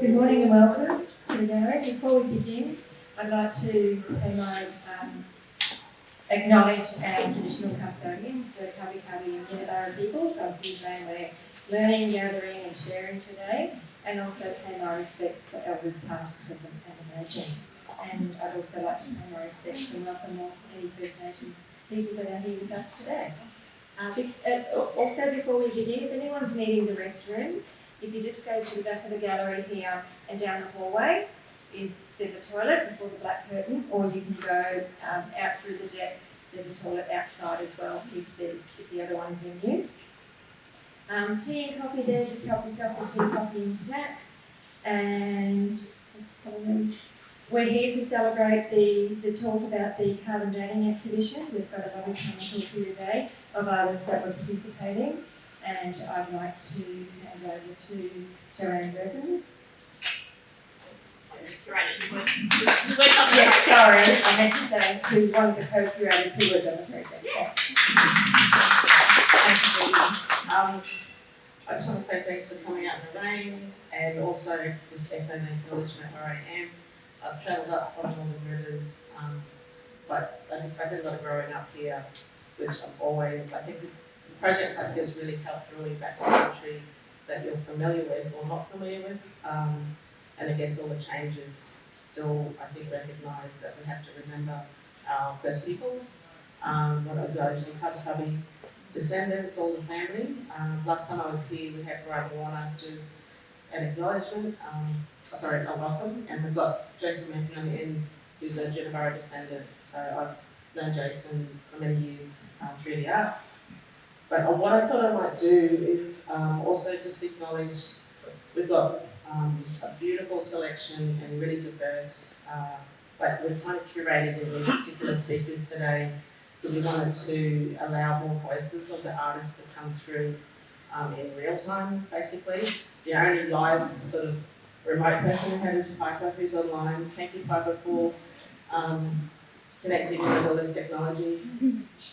Good morning and welcome to the gallery. Before we begin, I'd like to acknowledge our traditional custodians, the Kabi and Kinabara peoples of Queensland. We're learning, gathering and sharing today, and also pay my respects to elders past, present and emerging. And I'd also like to pay my respects and welcome all any First Nations peoples that are here with us today. Also, before we begin, if anyone's needing the restroom, if you just go to the back of the gallery here and down the hallway, there's a toilet before the black curtain, or you can go out through the deck. There's a toilet outside as well if the other one's in use. Tea and coffee there, just help yourself to tea, coffee and snacks. And we're here to celebrate the talk about the carbon dating exhibition. We've got a lovely panel talk here today of artists that were participating. And I'd like to hand over to Jo-Anne Driessens. Yes, sorry, I meant to say to one of the co-curators who worked on the project. Yeah. I just want to say thanks for coming out in the rain, and also just echo the acknowledgement where I am. I've travelled up from Northern Rivers, but I did a lot of growing up here, which I think this project like this really helped draw you back to the country that you're familiar with or not familiar with. And I guess all the changes still, I think, recognise that we have to remember our First Peoples, what are those Capelin descendants, all the family. Last time I was here, we had Brian Warner do an acknowledgement, a welcome, and we've got Jason Murphy on the end, who's a Jinabara descendant. So I've known Jason for many years through the arts. But what I thought I might do is also just acknowledge we've got a beautiful selection and really diverse, we've kind of curated in these particular speakers today because we wanted to allow more voices of the artists to come through in real time, basically. The only live sort of remote person we have is Piper, who's online. Thank you, Piper, for connecting with all this technology.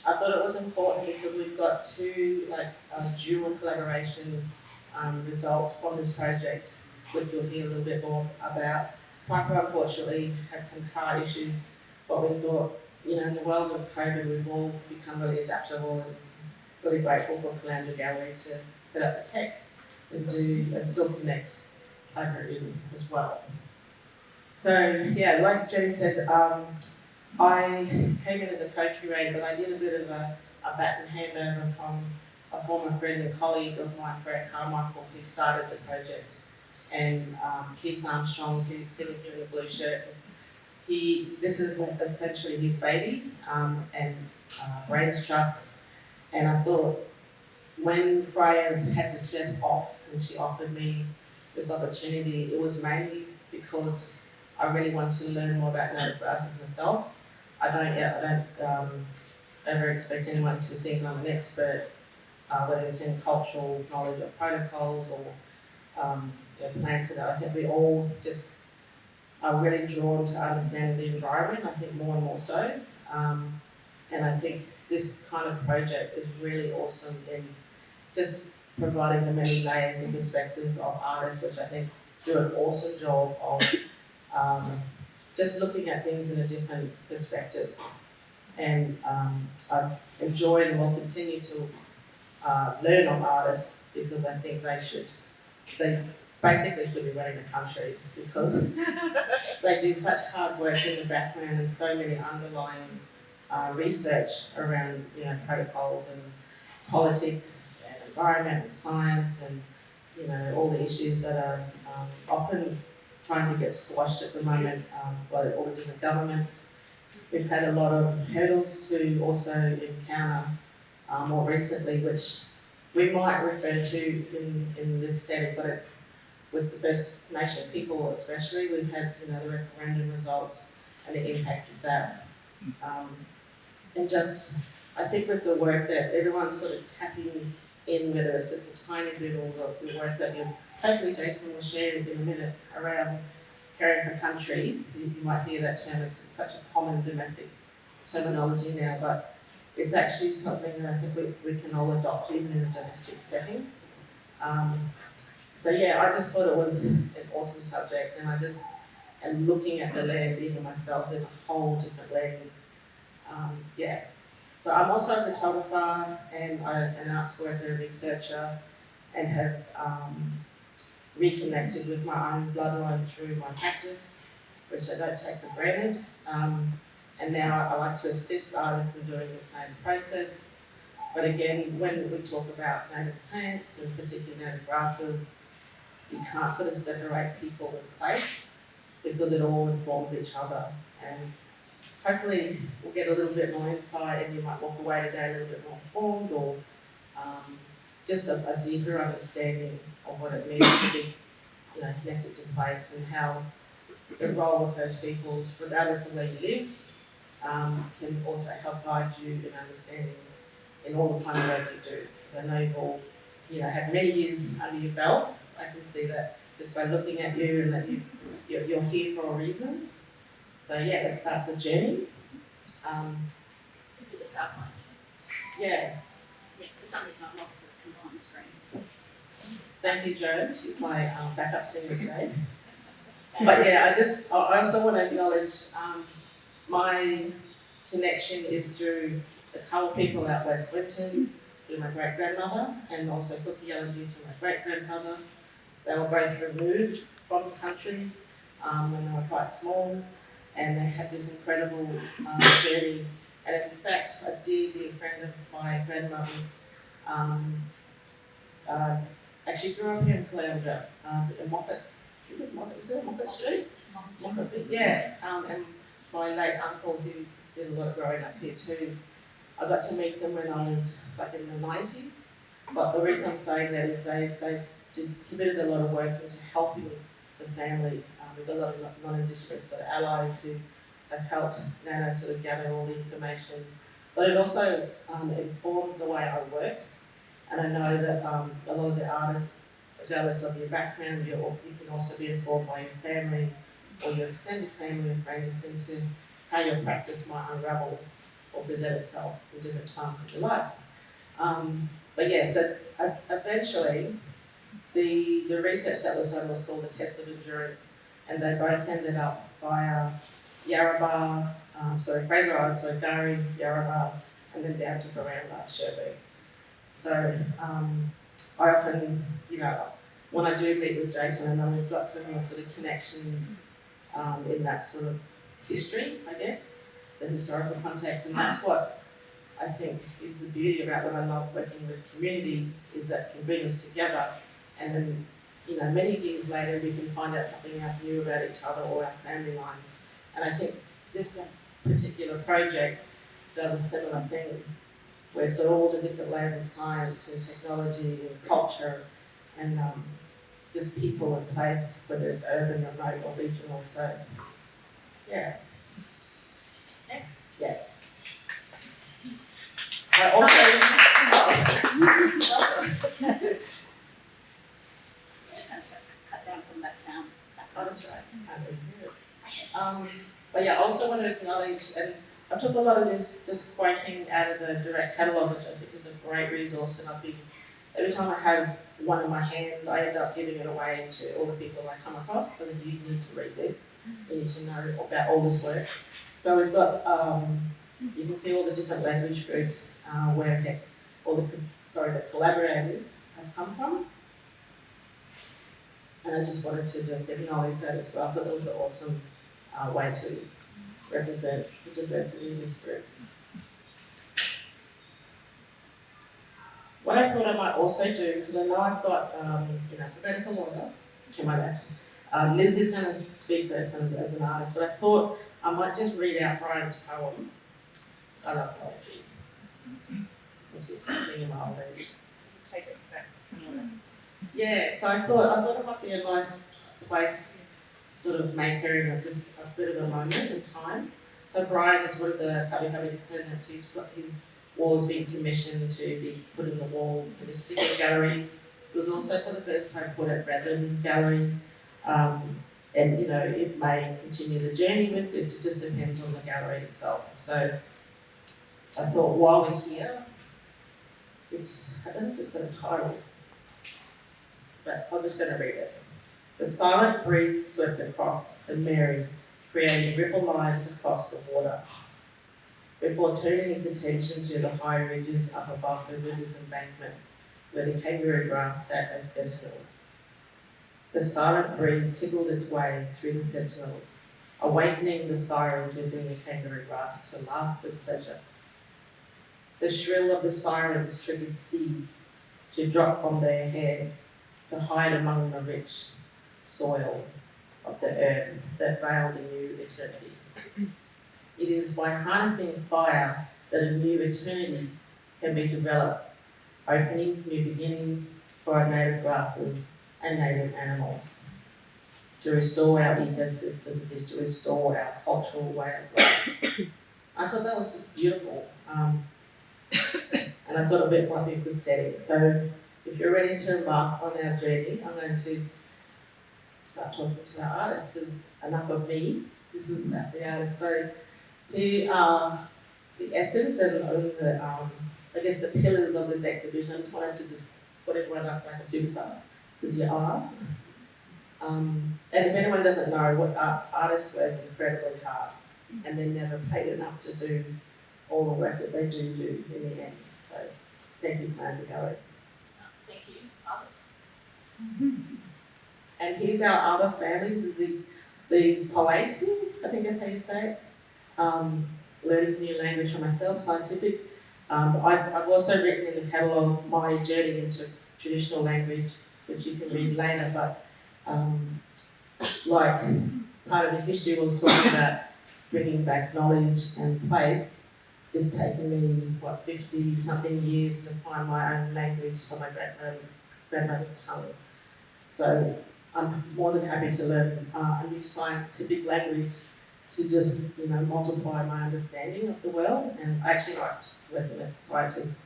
I thought it was important because we've got two dual collaboration results from this project, which you'll hear a little bit more about. Piper unfortunately had some car issues, but we thought, in the world of COVID, we've all become really adaptable and really grateful for Calendar Gallery to set up the tech and still connect over in as well. So yeah, like Jenny said, I came in as a co-curator, but I did a bit of a baton handover from a former friend and colleague of mine, Fred Carmichael, who started the project, and Keith Armstrong, who's sitting here in the blue shirt. This is essentially his baby, and Brains Trust. And I thought when Freya had to step off and she offered me this opportunity, it was mainly because I really wanted to learn more about native grasses myself. I don't ever expect anyone to think I'm an expert, whether it's in cultural knowledge of protocols or plants. I think we all just are really drawn to understanding the environment, I think more and more so. And I think this kind of project is really awesome in just providing the many layers and perspectives of artists, which I think do an awesome job of just looking at things in a different perspective. And I've enjoyed and will continue to learn on artists because I think they basically should be running the country because they do such hard work in the background and so many underlying research around protocols and politics and environment and science and all the issues that are often trying to get squashed at the moment by all the different governments. We've had a lot of hurdles to also encounter more recently, which we might refer to in this setting, but it's with the First Nation people especially. We've had the referendum results and the impact of that. And just, I think with the work that everyone's sort of tapping in, whether it's just a tiny bit or the work that hopefully Jason will share in a minute around caring for country. You might hear that term, it's such a common domestic terminology now, but it's actually something that I think we can all adopt even in a domestic setting. So yeah, I just thought it was an awesome subject, and I just am looking at the land, even myself, in a whole different lens. Yeah. So I'm also a photographer and an arts worker and researcher, and have reconnected with my own bloodline through my practice, which I don't take for granted. And now I like to assist artists in doing the same process. But again, when we talk about native plants, and particularly native grasses, you can't sort of separate people in place because it all informs each other. And hopefully we'll get a little bit more insight, and you might walk away today a little bit more informed, or just a deeper understanding of what it means to be, connected to place, and how the role of First Peoples, regardless of where you live, can also help guide you in understanding in all the kind of work you do. Because I know you've all, had many years under your belt. I can see that just by looking at you, and that you're here for a reason. So yeah, let's start the journey. Is it a PowerPoint? Yeah. Yeah, for some reason I've lost the compliance screen. Thank you, Jo. She's my backup singer today. But yeah, I also want to acknowledge my connection is through the Colour people out West Winton, through my great-grandmother, and also Kilagi through my great-grandmother. They were both removed from the country when they were quite small, and they had this incredible journey. And in fact, a dear friend of my grandmother's actually grew up here in Caloundra, in Moffat. Is there a Moffat Street? Moffat, yeah. And my late uncle, who did a lot of growing up here too, I got to meet them when I was like in the 90s. But the reason I'm saying that is they committed a lot of work into helping the family. We've got a lot of non-Indigenous sort of allies who have helped Nana sort of gather all the information. But it also informs the way I work. And I know that a lot of the artists, regardless of your background, you can also be informed by your family or your extended family and friends into how your practice might unravel or present itself in different times of your life. But yeah, so eventually the research that was done was called the Test of Endurance, and they both ended up via Fraser Island, so Gary, Yarrabah, and then down to Baramba, Sherbrooke. So I often, when I do meet with Jason, I know we've got similar sort of connections in that sort of history, I guess, the historical context, and that's what I think is the beauty about what I love working with community, is that it can bring us together, and then, many years later we can find out something else new about each other or our family lines. And I think this particular project does a similar thing, where it's got all the different layers of science and technology and culture and just people and place, whether it's urban, remote or regional. So, yeah. Next. Yes. I also... I just had to cut down some of that sound. Oh, that's right. But yeah, I also want to acknowledge, and I took a lot of this just quoting out of the direct catalogue, which I think is a great resource, and every time I have one in my hand, I end up giving it away to all the people I come across, so that you need to read this, you need to know about all this work. So we've got, you can see all the different language groups where the collaborators have come from. And I just wanted to just acknowledge that as well. I thought it was an awesome way to represent the diversity in this group. What I thought I might also do, because I know I've got, alphabetical order to my left. Liz is going to speak first as an artist, but I thought I might just read out Brian's poem. I love poetry. Must be something in my old age. Take it back. Yeah, so I thought it might be a nice place, sort of maker, and just a bit of a moment in time. So Brian is one of the Capelin descendants who's got his walls being commissioned to be put in the wall for this particular gallery. It was also for the first time put at Redland Gallery. And it may continue the journey with it, it just depends on the gallery itself. So I thought while we're here, I don't know if it's got a title, but I'm just going to read it. The silent breeze swept across the Mary, creating ripple lines across the water, before turning his attention to the high ridges up above the river's embankment, where the kangaroo grass sat as sentinels. The silent breeze tickled its way through the sentinels, awakening the sirens within the kangaroo grass to laugh with pleasure. The shrill of the sirens triggered seeds to drop on their head, to hide among the rich soil of the earth that veiled a new eternity. It is by harnessing fire that a new eternity can be developed, opening new beginnings for our native grasses and native animals. To restore our ecosystem is to restore our cultural way of life. I thought that was just beautiful, and I thought it might be a good setting. So if you're ready to embark on our journey, I'm going to start talking to our artists, because enough of me, this is about the artists. So here are the essence and the, I guess the pillars of this exhibition. I just wanted to just put everyone up like a superstar, because you are. And if anyone doesn't know, what artists work incredibly hard, and they're never paid enough to do all the work that they do in the end. So thank you, Plan Gallery. Thank you, others. And here's our other families, is the Poesi, I think that's how you say it. Learning a new language for myself, scientific. I've also written in the catalogue my journey into traditional language, which you can read later, but like part of the history we'll talk about bringing back knowledge and place is taking me, 50 something years to find my own language for my grandmother's tongue. So I'm more than happy to learn a new scientific language to just, multiply my understanding of the world, and I actually like working with scientists.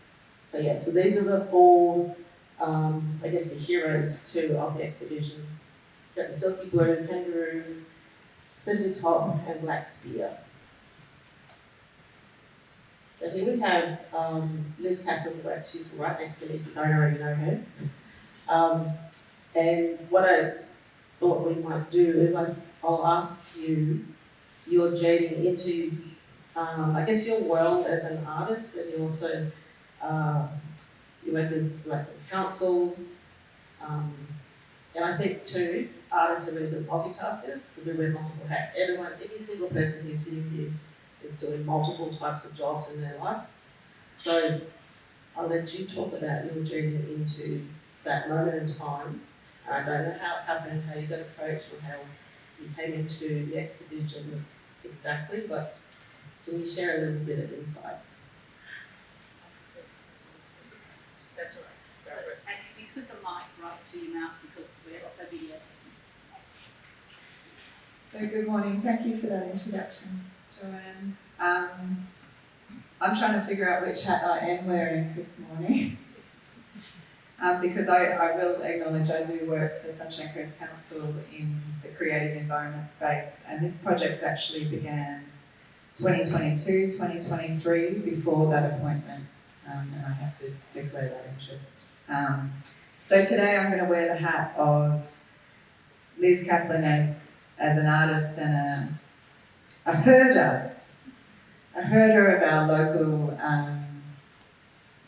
So yeah, so these are the four, I guess the heroes too of the exhibition. Got the silky blue, kangaroo, centre top, and black spear. So here we have Liz Capelin, she's right next to me, if you don't already know her. And what I thought we might do is I'll ask you your journey into, I guess, your world as an artist, and you also, you work as like a council, and I think too, artists are really good multitaskers, because we wear multiple hats. Every single person who's sitting here is doing multiple types of jobs in their life. So I'll let you talk about your journey into that moment in time. I don't know how it happened, how you got approached, or how you came into the exhibition exactly, but can you share a little bit of insight? That's all right. So, and if you put the mic right to your mouth, because we're also videotaping. So good morning, thank you for that introduction, Jo-Anne. I'm trying to figure out which hat I am wearing this morning. Because I will acknowledge I do work for Sunshine Coast Council in the creative environment space, and this project actually began 2022, 2023, before that appointment, and I had to declare that interest. So today I'm going to wear the hat of Liz Capelin as an artist and a herder of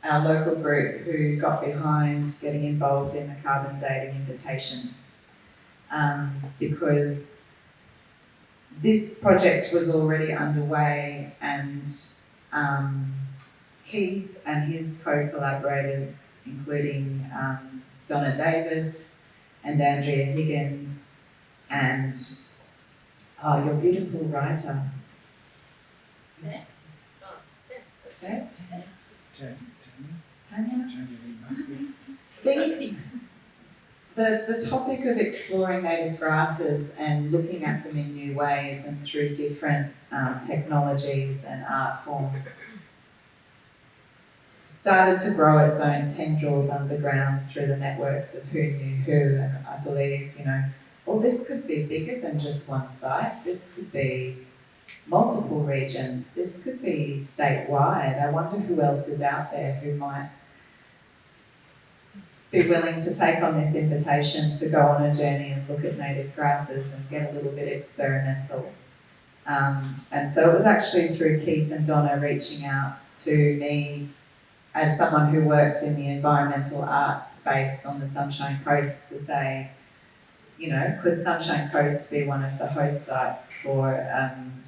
our local group who got behind getting involved in the carbon dating invitation, because this project was already underway, and Keith and his co-collaborators, including Donna Davis and Andrea Higgins and your beautiful writer. Yes. Oh, yes. Okay. Tanya? The topic of exploring native grasses and looking at them in new ways and through different technologies and art forms started to grow its own tendrils underground through the networks of who knew who, and I believe, this could be bigger than just one site. This could be multiple regions. This could be statewide. I wonder who else is out there who might be willing to take on this invitation to go on a journey and look at native grasses and get a little bit experimental. And so it was actually through Keith and Donna reaching out to me as someone who worked in the environmental arts space on the Sunshine Coast to say, you know, could Sunshine Coast be one of the host sites for an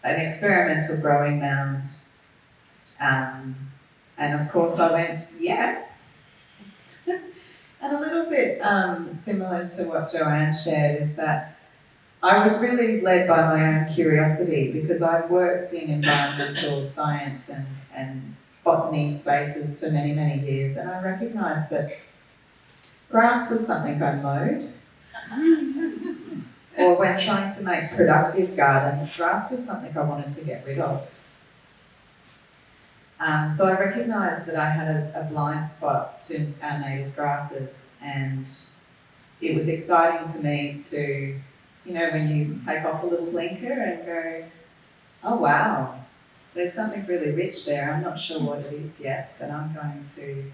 experimental growing mound? And of course I went, yeah. And a little bit similar to what Jo-Anne shared is that I was really led by my own curiosity because I've worked in environmental science and botany spaces for many, many years, and I recognised that grass was something I mowed. Or when trying to make productive gardens, grass was something I wanted to get rid of. So I recognised that I had a blind spot to our native grasses, and it was exciting to me to, you know, when you take off a little blinker and go, oh wow, there's something really rich there. I'm not sure what it is yet, but I'm going to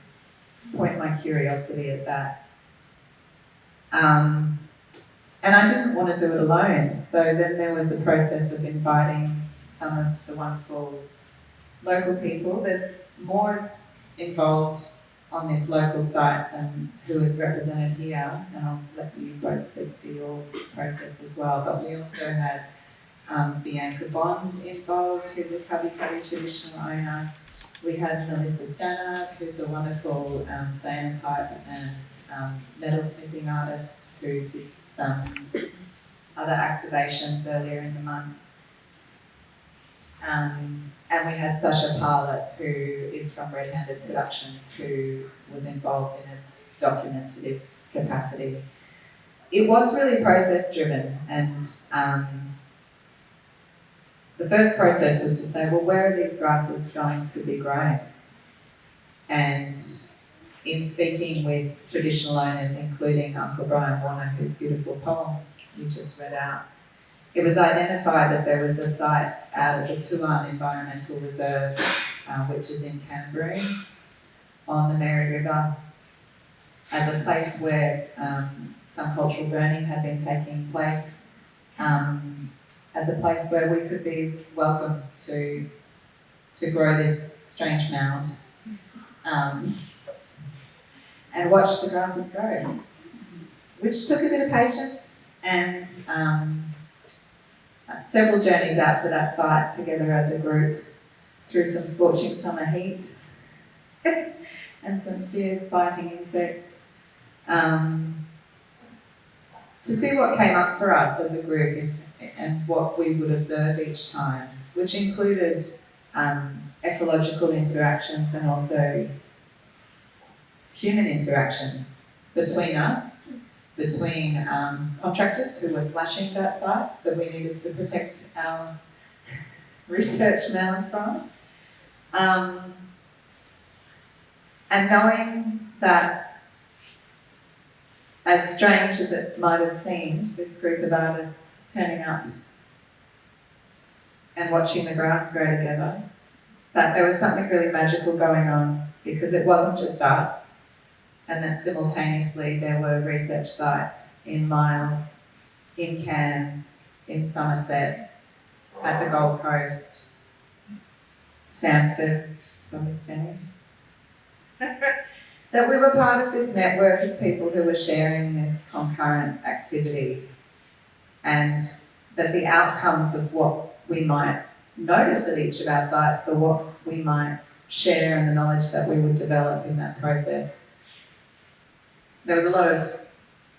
point my curiosity at that. And I didn't want to do it alone, so then there was a process of inviting some of the wonderful local people. There's more involved on this local site than who is represented here, and I'll let you both speak to your process as well. But we also had Bianca Bond involved, who's a Cubby traditional owner. We had Melissa Stannard, who's a wonderful cyanotype and metalsmithing artist who did some other activations earlier in the month. And we had Sasha Parlett, who is from Red Handed Productions, who was involved in a documentative capacity. It was really process driven, and the first process was to say, well, where are these grasses going to be grown? And in speaking with traditional owners, including Uncle Brian Warner, whose beautiful poem you just read out, it was identified that there was a site out of the Tuan Environmental Reserve, which is in Canberra, on the Mary River, as a place where some cultural burning had been taking place, as a place where we could be welcome to grow this strange mound and watch the grasses grow, which took a bit of patience and several journeys out to that site together as a group through some scorching summer heat and some fierce biting insects to see what came up for us as a group and what we would observe each time, which included ecological interactions and also human interactions between us, between contractors who were slashing that site that we needed to protect our research mound from. And knowing that, as strange as it might have seemed, this group of artists turning up and watching the grass grow together, that there was something really magical going on, because it wasn't just us, and that simultaneously there were research sites in Miles, in Cairns, in Somerset, at the Gold Coast, Stamford, if I'm mistaken. That we were part of this network of people who were sharing this concurrent activity, and that the outcomes of what we might notice at each of our sites or what we might share and the knowledge that we would develop in that process, there was a lot of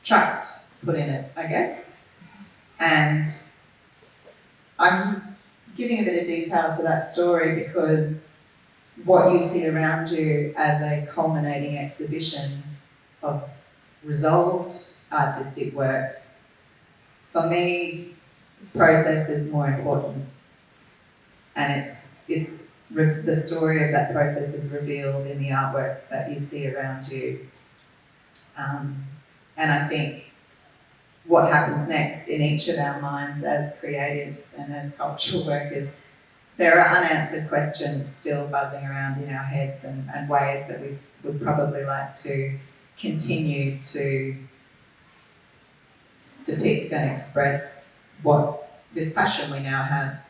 trust put in it, I guess. And I'm giving a bit of detail to that story because what you see around you as a culminating exhibition of resolved artistic works, for me, process is more important. And the story of that process is revealed in the artworks that you see around you. And I think what happens next in each of our minds as creatives and as cultural workers, there are unanswered questions still buzzing around in our heads and ways that we would probably like to continue to depict and express what this passion we now have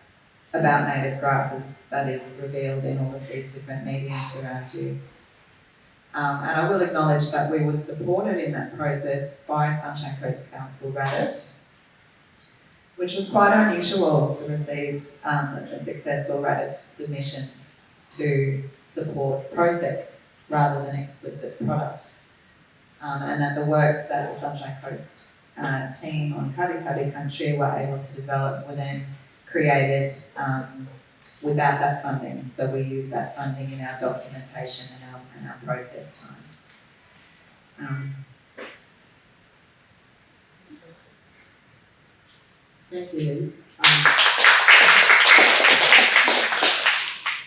about native grasses that is revealed in all of these different mediums around you. And I will acknowledge that we were supported in that process by Sunshine Coast Council RADF, which was quite unusual to receive a successful RADF submission to support process rather than explicit product. And that the works that the Sunshine Coast team on Kabi Kabi country were able to develop were then created without that funding. So we use that funding in our documentation and our process time. Thank you, Liz.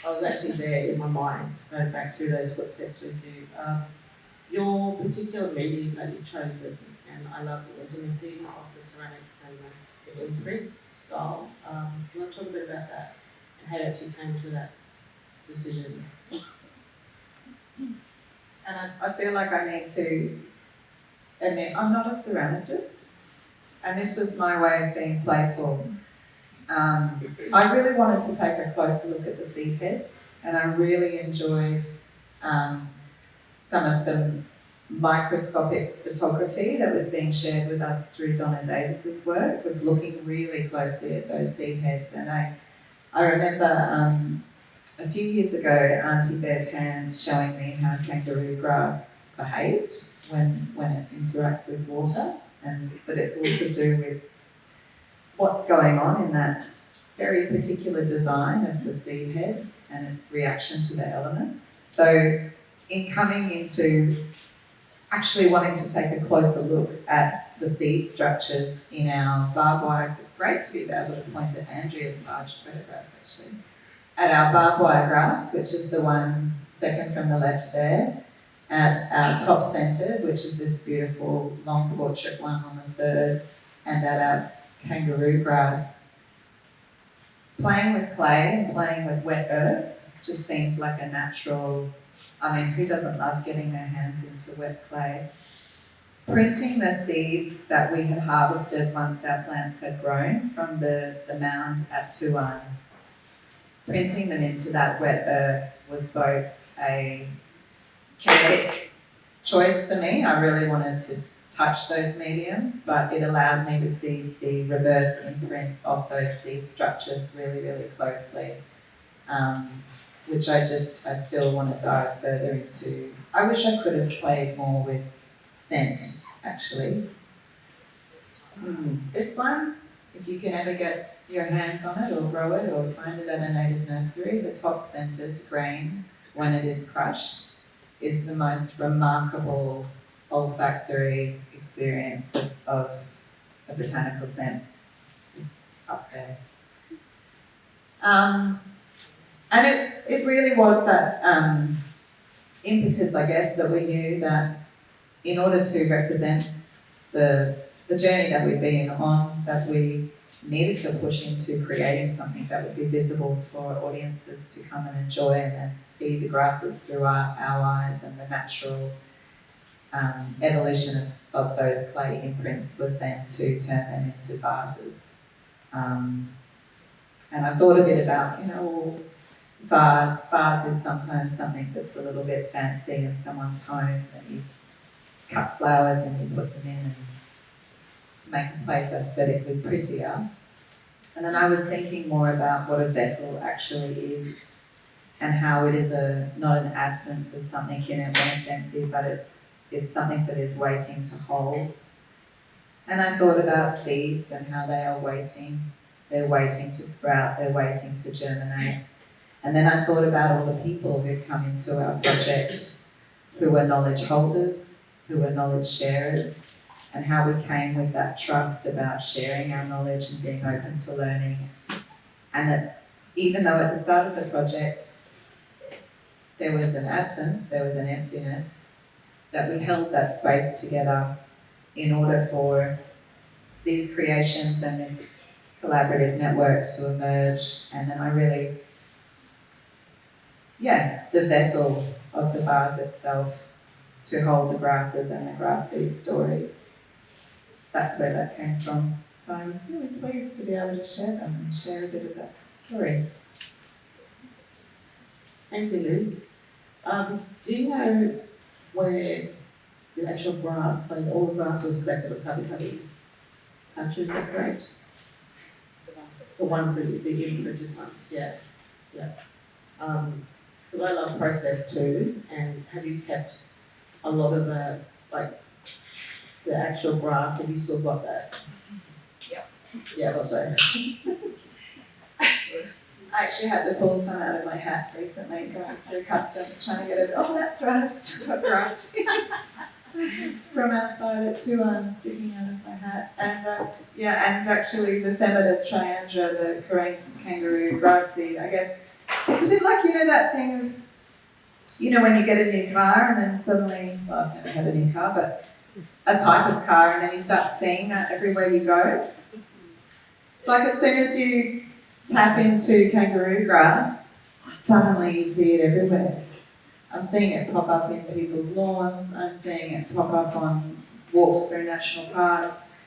I was actually there in my mind, going back through those footsteps with you. Your particular medium that you've chosen, and I love the intimacy of the ceramics and the imprint style. Do you want to talk a bit about that and how you actually came to that decision? And I feel like I need to admit I'm not a ceramicist, and this was my way of being playful. I really wanted to take a closer look at the seed heads, and I really enjoyed some of the microscopic photography that was being shared with us through Donna Davis's work of looking really closely at those seed heads. And I remember a few years ago, Auntie Bev Hand showing me how kangaroo grass behaved when it interacts with water, and that it's all to do with what's going on in that very particular design of the seed head and its reaction to the elements. So in coming into actually wanting to take a closer look at the seed structures in our barbed wire, it's great to be able to point at Andrea's large photographs actually, at our barbed wire grass, which is the one second from the left there, at our top centred, which is this beautiful long portrait one on the third, and at our kangaroo grass. Playing with clay and playing with wet earth just seems like a natural, I mean, who doesn't love getting their hands into wet clay? Printing the seeds that we had harvested once our plants had grown from the mound at Tuan, printing them into that wet earth was both a kinetic choice for me. I really wanted to touch those mediums, but it allowed me to see the reverse imprint of those seed structures really, really closely, which I still want to dive further into. I wish I could have played more with scent, actually. This one, if you can ever get your hands on it or grow it or find it at a native nursery, the top scented grain, when it is crushed, is the most remarkable olfactory experience of a botanical scent. It's up there. And it really was that impetus, I guess, that we knew that in order to represent the journey that we've been on, that we needed to push into creating something that would be visible for audiences to come and enjoy and see the grasses through our eyes, and the natural evolution of those clay imprints was then to turn them into vases. And I thought a bit about, vase is sometimes something that's a little bit fancy in someone's home, that you cut flowers and you put them in and make the place aesthetically prettier. And then I was thinking more about what a vessel actually is, and how it is not an absence of something in it when it's empty, but it's something that is waiting to hold. And I thought about seeds and how they are waiting. They're waiting to sprout, they're waiting to germinate. And then I thought about all the people who come into our project, who are knowledge holders, who are knowledge sharers, and how we came with that trust about sharing our knowledge and being open to learning. And that even though at the start of the project there was an absence, there was an emptiness, that we held that space together in order for these creations and this collaborative network to emerge. And then I really, the vessel of the vase itself to hold the grasses and the grass seed stories. That's where that came from. So I'm really pleased to be able to share them and share a bit of that story. Thank you, Liz. Do you know where the actual grass, like all the grass was collected at Tabi Tabi country, is that correct? The ones that the imprinted ones, yeah. Because I love process too, and have you kept a lot of the, like, the actual grass, have you still got that? Yep. Yeah, that's right. I actually had to pull some out of my hat recently, going through customs, trying to get it. Oh, that's right, I've still got grass seeds from outside at Jo-Anne sticking out of my hat. And and actually the Themata triandra, the Korean kangaroo grass seed, I guess it's a bit like, that thing of, when you get a new car and then suddenly, well, I've never had a new car, but a type of car, and then you start seeing that everywhere you go. It's like as soon as you tap into kangaroo grass, suddenly you see it everywhere. I'm seeing it pop up in people's lawns, I'm seeing it pop up on walks through national parks.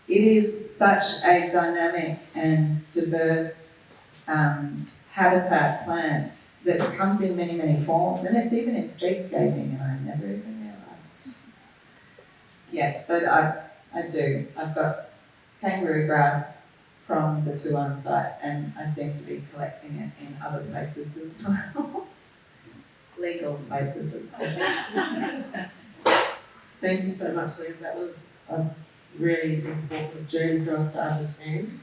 It is such a dynamic and diverse habitat plant that comes in many, many forms, and it's even in streetscaping, and I never even realised. Yes, so I do. I've got kangaroo grass from the Jo-Anne site, and I seem to be collecting it in other places as well. Legal places, of course. Thank you so much, Liz. That was a really important journey for us to understand.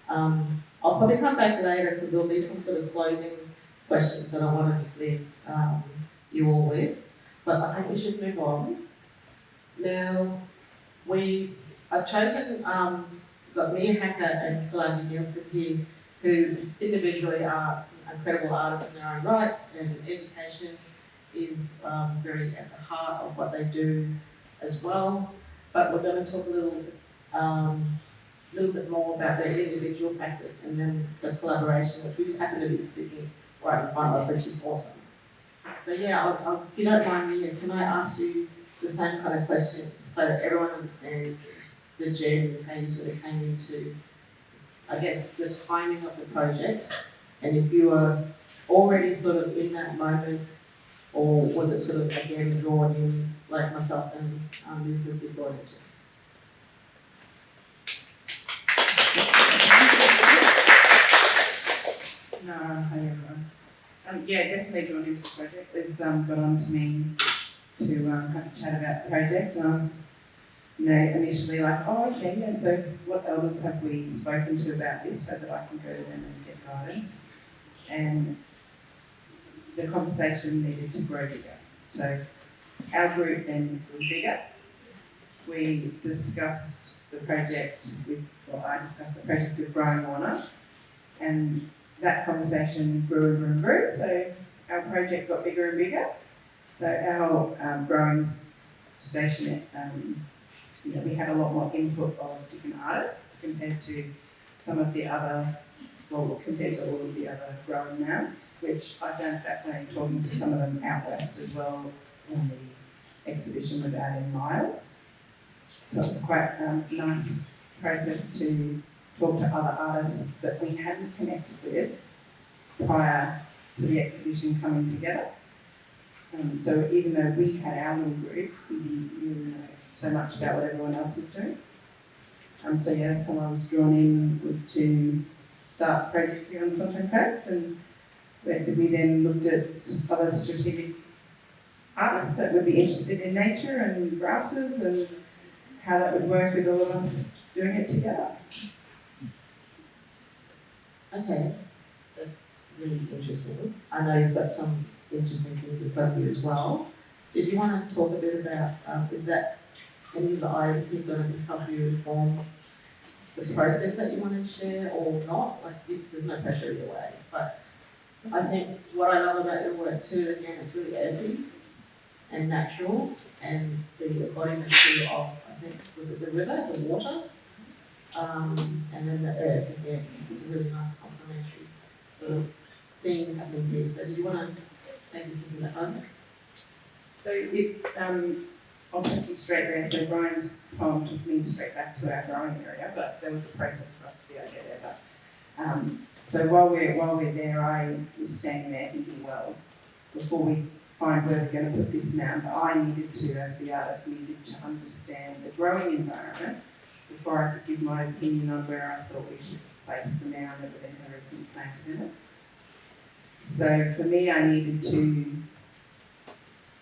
I'll probably come back later because there'll be some sort of closing questions that I want to just leave you all with. But I think we should move on. Now, I've chosen, got Mia Hacker and Kilagi Nielsen here, who individually are incredible artists in their own rights, and education is very at the heart of what they do as well. But we're going to talk a little bit more about their individual practice and then the collaboration, which we just happen to be sitting right in front of, which is awesome. So yeah, if you don't mind, Mia, can I ask you the same kind of question so that everyone understands the journey and how you sort of came into, I guess, the timing of the project, and if you were already sort of in that moment, or was it sort of again drawn in, like myself and Liz have been brought into? No, hi everyone. Definitely drawn into the project. Liz got on to me to have a chat about the project, and I was, initially like, oh, okay, yeah, so what elders have we spoken to about this so that I can go to them and get guidance? And the conversation needed to grow bigger. So our group then grew bigger. We discussed the project I discussed the project with Brian Warner, and that conversation grew and grew and grew. So our project got bigger and bigger. So our growing station, we had a lot more input of different artists compared to some of the other, compared to all of the other growing mounts, which I found fascinating talking to some of them out west as well when the exhibition was out in Miles. So it was quite a nice process to talk to other artists that we hadn't connected with prior to the exhibition coming together. So even though we had our little group, we didn't really know so much about what everyone else was doing. So that's how I was drawn in, was to start the project here on the Sunshine Coast, and we then looked at other strategic artists that would be interested in nature and grasses and how that would work with all of us doing it together. Okay, that's really interesting. I know you've got some interesting things in front of you as well. Did you want to talk a bit about, is that any of the items you're going to help you form the process that you want to share or not? There's no pressure either way. But I think what I love about your work too, again, it's really earthy and natural, and the embodiment too of, I think, was it the river, the water, and then the earth again. It's a really nice complementary sort of thing happening here. So do you want to take us into that moment? So I'll take you straight there. So Brian's poem took me straight back to our growing area, but there was a process for us to be able to get there. But, so while we're there, I was standing there thinking, well, before we find where we're going to put this mound, I needed to, as the artist, needed to understand the growing environment before I could give my opinion on where I thought we should place the mound that would then have everything planted in it. So for me, I needed to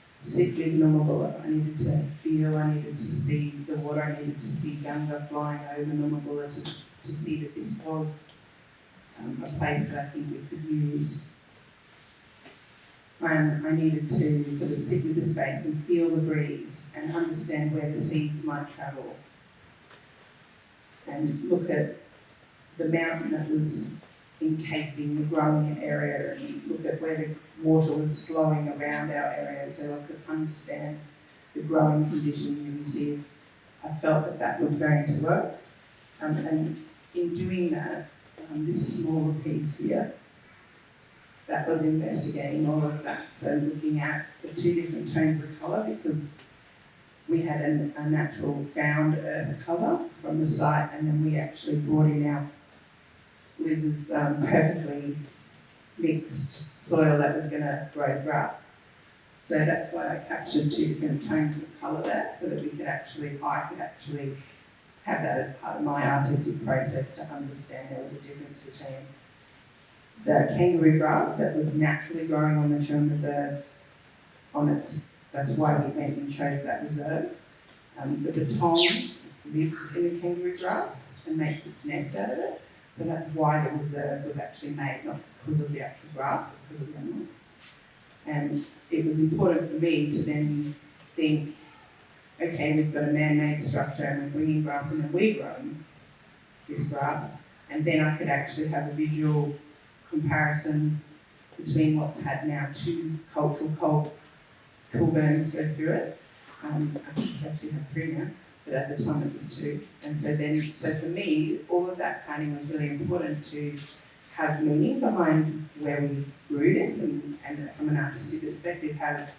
sit with Numabula. I needed to feel, I needed to see the water, I needed to see Gunga flying over Numabula to see that this was a place that I think we could use. I needed to sort of sit with the space and feel the breeze and understand where the seeds might travel. And look at the mountain that was encasing the growing area and look at where the water was flowing around our area so I could understand the growing conditions and see if I felt that that was going to work. And in doing that, this smaller piece here, that was investigating all of that. So looking at the two different tones of colour because we had a natural found earth colour from the site and then we actually brought in our Liz's perfectly mixed soil that was going to grow grass. So that's why I captured two different tones of colour there so that I could actually have that as part of my artistic process to understand there was a difference between the kangaroo grass that was naturally growing on the Turin Reserve that's why we chose that reserve. The beton lives in the kangaroo grass and makes its nest out of it. So that's why the reserve was actually made, not because of the actual grass, but because of the animal. And it was important for me to then think, okay, we've got a man-made structure and we're bringing grass in and we're growing this grass. And then I could actually have a visual comparison between what's had now two cultural cool burns go through it. I think it's actually had three now, but at the time it was two. And so for me, all of that planning was really important to have meaning behind where we grew this and from an artistic perspective have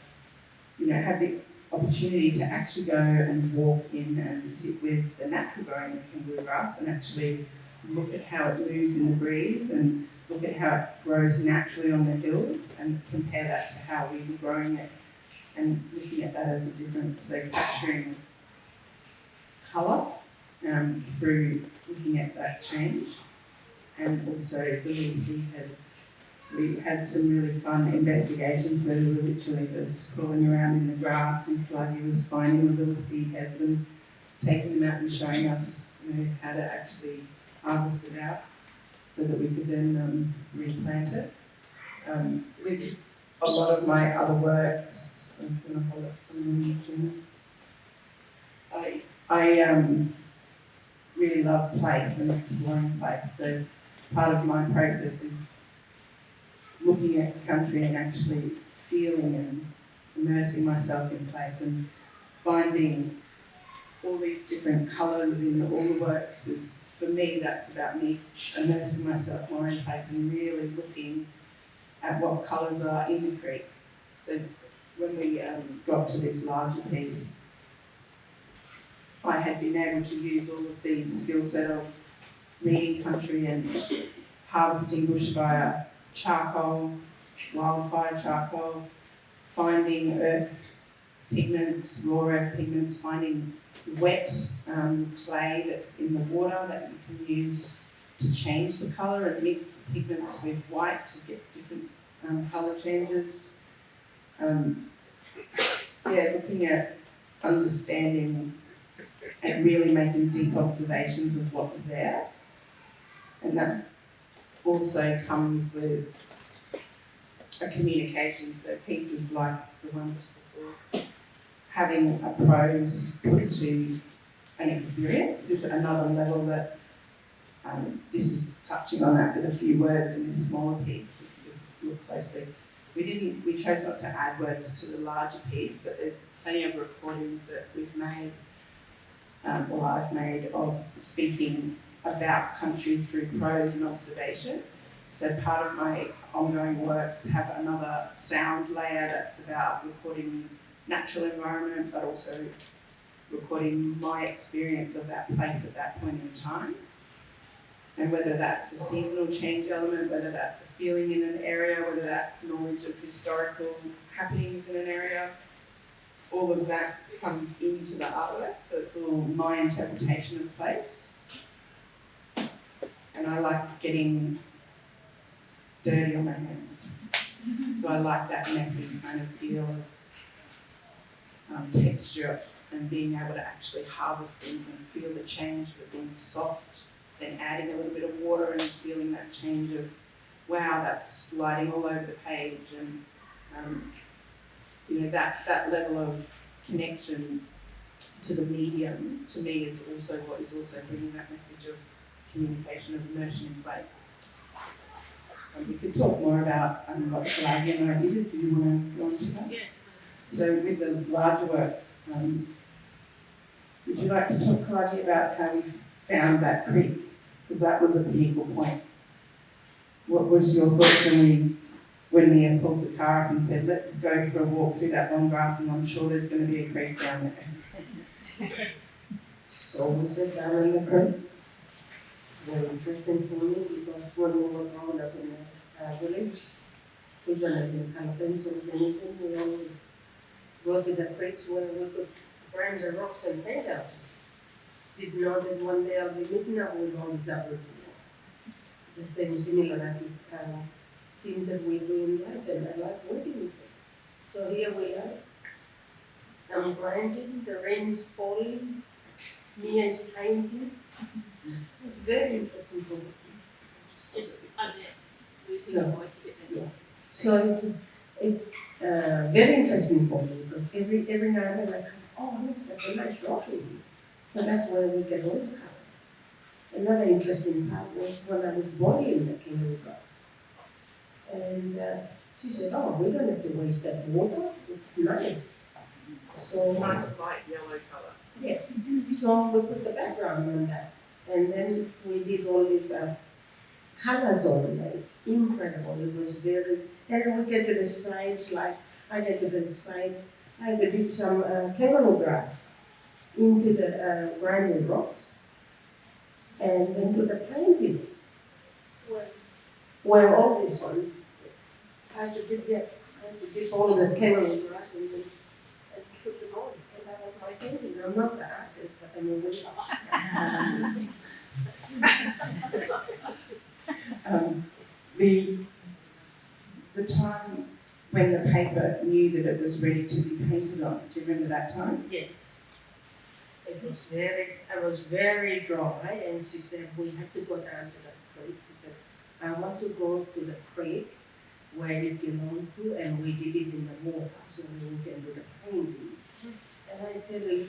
the opportunity to actually go and walk in and sit with the natural growing of kangaroo grass and actually look at how it moves in the breeze and look at how it grows naturally on the hills and compare that to how we were growing it and looking at that as a difference. So capturing colour through looking at that change and also the little seed heads. We had some really fun investigations where we were literally just crawling around in the grass and Kilagi was finding the little seed heads and taking them out and showing us how to actually harvest it out so that we could then replant it. With a lot of my other works, I'm going to hold up some I really love place and exploring place. So part of my process is looking at the country and actually feeling and immersing myself in place and finding all these different colours in all the works is, for me, that's about me immersing myself more in place and really looking at what colours are in the creek. So when we got to this larger piece, I had been able to use all of these skill set of reading country and harvesting bushfire, charcoal, wildfire charcoal, finding earth pigments, raw earth pigments, finding wet clay that's in the water that you can use to change the colour and mix pigments with white to get different colour changes. Looking at understanding and really making deep observations of what's there. And that also comes with a communication, so pieces like the one just before. Having a prose put to an experience is another level that this is touching on that with a few words in this smaller piece. If you look closely, we chose not to add words to the larger piece, but there's plenty of recordings that we've made, or I've made, of speaking about country through prose and observation. So part of my ongoing works have another sound layer that's about recording natural environment, but also recording my experience of that place at that point in time. And whether that's a seasonal change element, whether that's a feeling in an area, whether that's knowledge of historical happenings in an area, all of that comes into the artwork, so it's all my interpretation of place. And I like getting dirty on my hands. So I like that messy kind of feel of texture and being able to actually harvest things and feel the change of being soft, then adding a little bit of water and feeling that change of, wow, that's sliding all over the page. And that level of connection to the medium, to me, is also what is also bringing that message of communication, of immersion in place. We could talk more about what Kilagi and I did. Do you want to go into that? Yeah. So with the larger work, would you like to talk, Kilagi, about how we found that creek? Because that was a pinnacle point. What was your thoughts when we had pulled the car up and said, let's go for a walk through that long grass and I'm sure there's going to be a creek down there? So we sat down in the creek. It's very interesting for me because when we were growing up in a village, we don't have any kind of pencils or anything. We always go to the creeks where we could burn the rocks and paint out. Did know that one day I'll be meeting up with all these Aboriginals. The same similar like this thing that we do in life, and I like working with them. So here we are. I'm grinding, the rain is falling, Mia is painting. It's very interesting for me. Just losing So, the voice a bit then. yeah. So it's very interesting for me because every now and then I come, oh look, there's a nice rock in here. So that's where we get all the colors. Another interesting part was when I was boiling the kangaroo grass. And she said, oh, we don't have to waste that water, it's nice. So Nice light yellow colour. yeah. So we put the background on that. And then we did all these colors on it. It's incredible. It was very, and then we get to the side, like I get to the side, I had to dip some kangaroo grass into the grinding rocks and then do the painting. Well, all these ones, I had to dip all the kangaroo grass and then put them on. And that was my painting. I'm not the artist, but I'm a really The time when the paper knew that it was ready to be painted on, do you remember that time? Yes. I was very dry, and she said, we have to go down to the creek. She said, I want to go to the creek where it belongs to, and we did it in the water, so we can do the painting. And I tell you,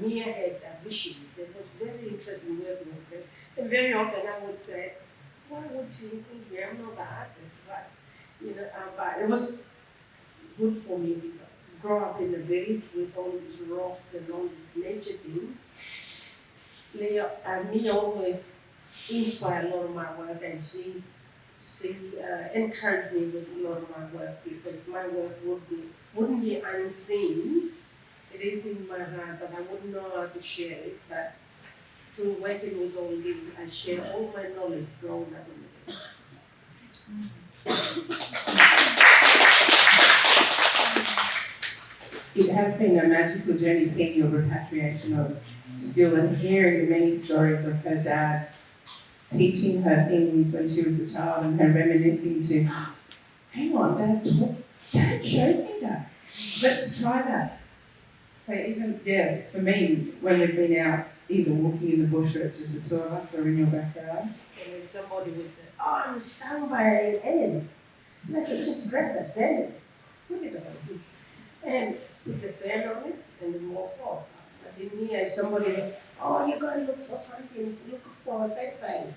Mia had a vision. It was very interesting working with them. And very often I would say, why would she include me? I'm not the artist, but but it was good for me because I grew up in the village with all these rocks and all these nature things. Leo and me always inspired a lot of my work, and she encouraged me with a lot of my work because my work wouldn't be unseen. It is in my heart, but I wouldn't know how to share it. But through working with all these, I share all my knowledge growing up in the village. It has been a magical journey seeing your repatriation of skill and hearing the many stories of her dad teaching her things when she was a child and her reminiscing to, hang on, Dad showed me that. Let's try that. So even, for me, when we've been out either walking in the bush or it's just the two of us or in your backyard. And then somebody would say, oh, I'm stung by an ant. And I said, just grab the sand, put it on it, and put the sand on it, and then walk off. But in here, somebody went, oh, you gotta look for something, look for a face bag.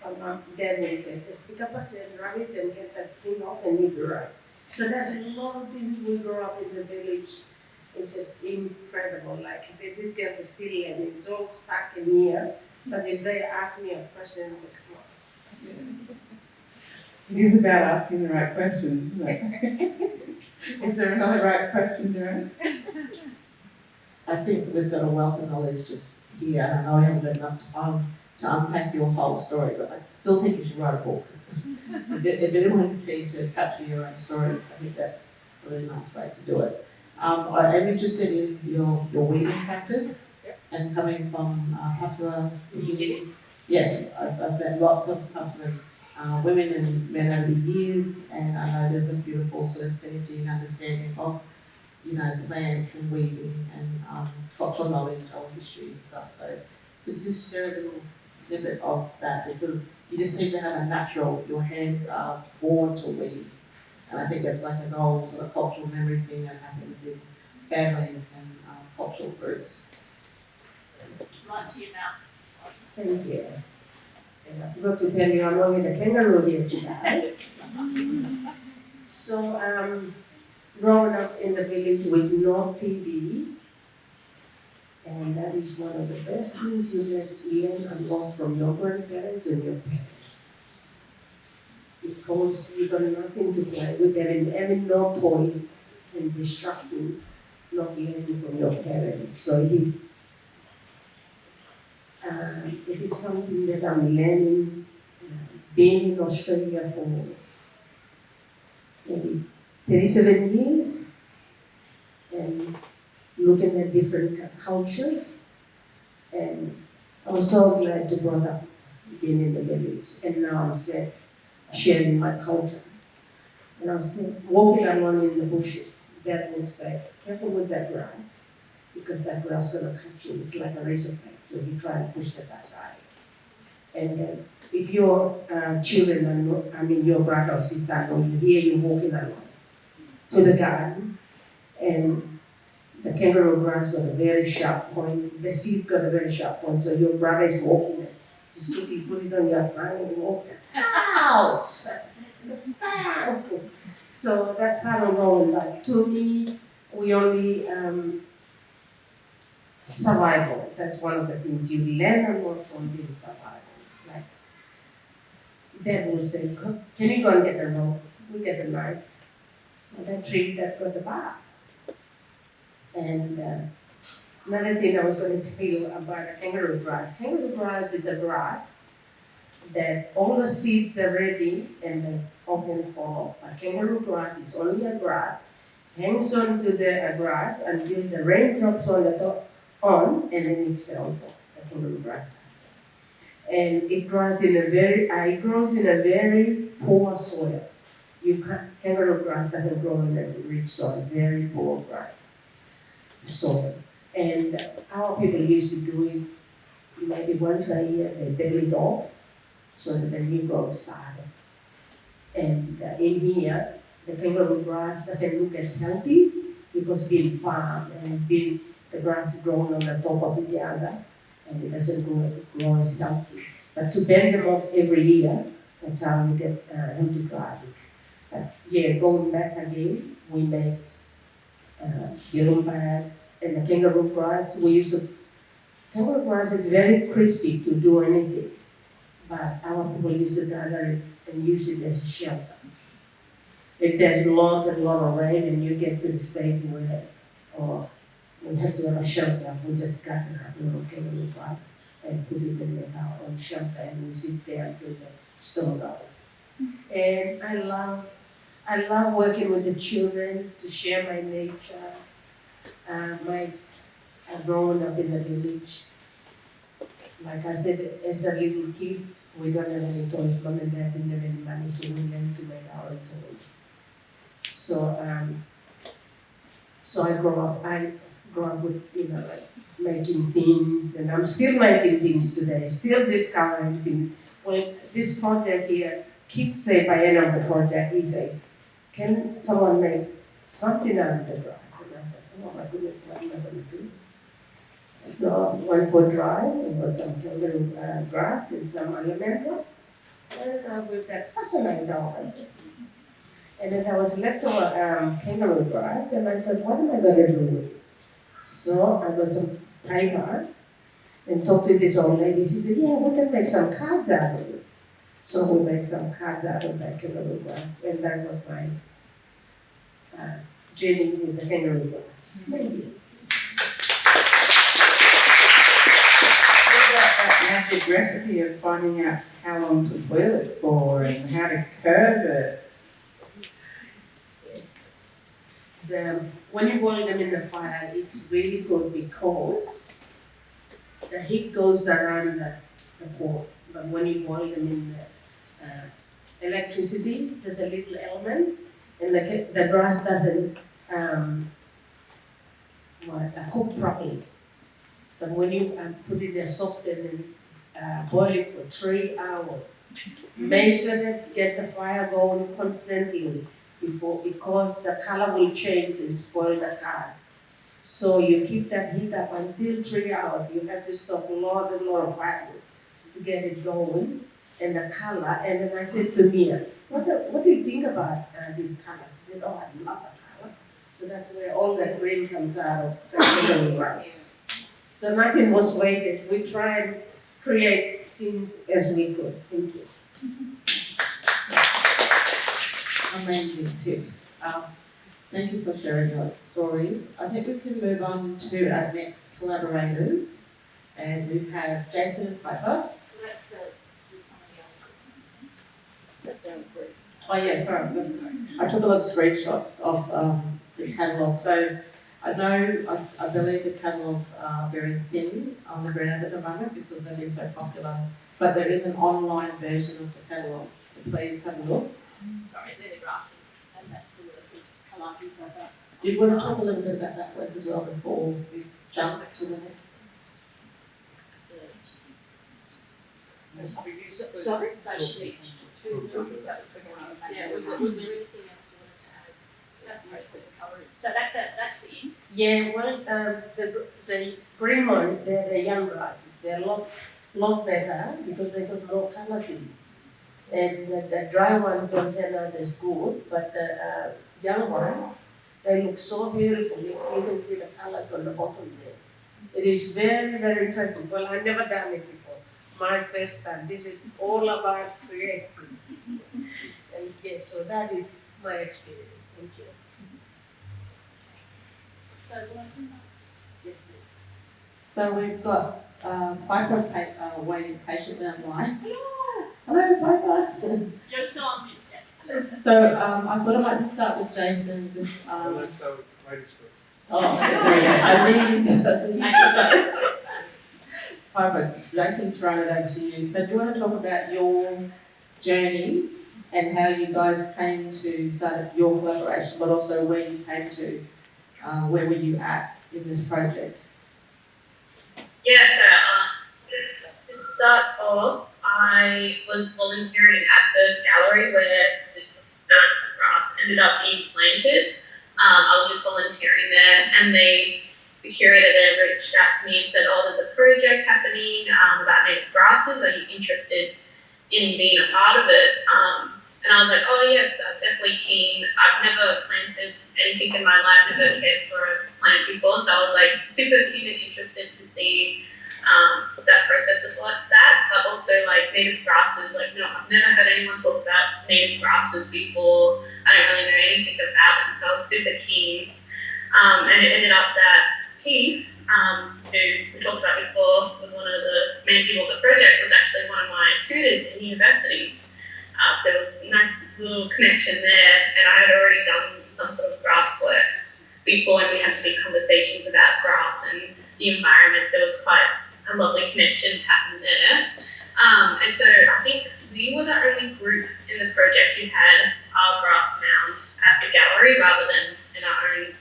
And then they said, just pick up a sand, rub it, and get that skin off, and you'll be right. So there's a lot of things we grew up in the village. It's just incredible. Like this girl is still learning. It's all stuck in here. But if they ask me a question, I'm like, come on. It is about asking the right questions, isn't it? Is there another right question, Jo-Anne? I think that we've got a wealth of knowledge just here, and I know we haven't got enough time to unpack your whole story, but I still think you should write a book. If anyone's keen to capture your own story, I think that's a really nice way to do it. I'm interested in your weaving practice, and coming from Papua New Guinea. Yes, I've met lots of Papuan women and men over the years, and I know there's a beautiful sort of synergy and understanding of, plants and weaving and cultural knowledge, old history and stuff. So could you just share a little snippet of that, because you just seem to have a natural, your hands are born to weave. And I think that's like an old sort of cultural memory thing that happens in families and cultural groups. Right to your mouth. Thank you. And I forgot to tell you, I'm not with a kangaroo here today. So, growing up in the village with no TV, and that is one of the best things you learn and learn from your grandparents and your parents. Because you got nothing to play with, having no toys and distracting, not learning from your parents. So it is something that I'm learning, being in Australia for maybe 37 years, and looking at different cultures, and I was so glad to grow up being in the village, and now I'm sharing my culture. And I was walking along in the bushes. Dad would say, "Careful with that grass, because that grass is gonna cut you. It's like a razor blade." So he tried to push that aside. And if your children, your brother or sister, know you hear you walking along to the garden, and the kangaroo grass got a very sharp point, the seed got a very sharp point, so your brother is walking it. Just quickly put it on your tongue and walk it. Ouch! Stop! So that's part of rolling back. To me, we only survival. That's one of the things you learn a lot from being survival. Like, Dad will say, "Can you go and get the rope? We get the knife." And that tree that got the bark. And another thing I was going to tell you about the kangaroo grass. Kangaroo grass is a grass that all the seeds are ready and they often fall off. But kangaroo grass is only a grass, hangs on to the grass until the rain drops on the top, and then it falls off, the kangaroo grass. And it grows in a very poor soil. Kangaroo grass doesn't grow in a rich soil, very poor soil. And our people used to do it maybe once a year. They bale it off so that the new growth started. And in here, the kangaroo grass doesn't look as healthy because being farmed and the grass is grown on the top of each other, and it doesn't grow as healthy. But to bend them off every year, that's how you get healthy grasses. But going back again, we make yellow pad and the kangaroo grass. Kangaroo grass is very crispy to do anything, but our people used to gather it and use it as a shelter. If there's lots and lot of rain and you get to the stage where we have to have a shelter, we just gather up little kangaroo grass and put it in our own shelter, and we sit there until the storm goes. And I love working with the children to share my nature. I've grown up in the village. Like I said, as a little kid, we don't have any toys. Mom and Dad didn't have any money, so we learned to make our own toys. So I grew up with, like making things, and I'm still making things today, still discovering things. Well, this project here, kids say by end of the project, he say, "Can someone make something out of the grass?" And I thought, oh my goodness, what am I going to do? So went for dry, and got some kangaroo grass and some ornamental, and with that fascinated on it. And then I was left over kangaroo grass, and I thought, what am I going to do with it? So I got some paper and talked to this old lady. She said, "Yeah, we can make some cards out of it." So we made some cards out of that kangaroo grass, and that was journey with the kangaroo grass. Thank you. That magic recipe of finding out how long to boil it for and how to curve it. When you boil them in the fire, it's really good because the heat goes around the pot. But when you boil them in the electricity, there's a little element, and the grass doesn't cook properly. But when you put it in a saucepan and boil it for 3 hours, make sure that get the fire going constantly because the color will change and spoil the cards. So you keep that heat up until 3 hours. You have to stop a lot of fire to get it going and the color. And then I said to Mia, what do you think about this color? She said, oh, I love the color. So that's where all that green comes out of the grass. So nothing was wasted. We try and create things as we could. Thank you. Amazing tips. Thank you for sharing your stories. I think we can move on to our next collaborators. And we have Jason and Piper. So that's the somebody else. That sounds great. Oh yeah, sorry. I took a lot of screenshots of the catalogue. So I know, I believe the catalogues are very thin on the ground at the moment because they've been so popular. But there is an online version of the catalogue, so please have a look. Sorry, they're the grasses, and that's the work of Kilagi, so that. Do you want to talk a little bit about that work as well before we jump to the next? Sorry? So she teaches. Yeah, was there anything else you wanted to add? So that's the in. Yeah, well, the green ones, they're the young grasses. They're a lot better because they got more color to them. And the dry ones don't turn out as good, but the young ones, they look so beautiful. You can see the colors on the bottom there. It is very, very interesting. Well, I've never done it before. My first time. This is all about creating. And yes, so that is my experience. Thank you. So Yes, please. So we've got Piper waiting patiently online. Hello, Piper. you're still on mute. Yeah. So I thought I might just start with Jason. Just Let's go with ladies first. oh, sorry, I need Piper. Jason's thrown it over to you. So do you want to talk about your journey and how you guys came to start your collaboration, but also where you came to, where were you at in this project? Yeah, so to start off, I was volunteering at the gallery where this grass ended up being planted. I was just volunteering there, and the curator there reached out to me and said, oh, there's a project happening about native grasses. Are you interested in being a part of it? And I was like, oh yes, I'm definitely keen. I've never planted anything in my life, never cared for a plant before, so I was like super keen and interested to see that process of that, but also like native grasses. Like, no, I've never heard anyone talk about native grasses before. I don't really know anything about them, so I was super keen. And it ended up that Keith, who we talked about before, was one of the main people of the project, was actually one of my tutors in university. So it was a nice little connection there, and I had already done some sort of grass works before, and we had some big conversations about grass and the environment, so it was quite a lovely connection to happen there. And so I think we were the only group in the project who had our grass mound at the gallery rather than in our own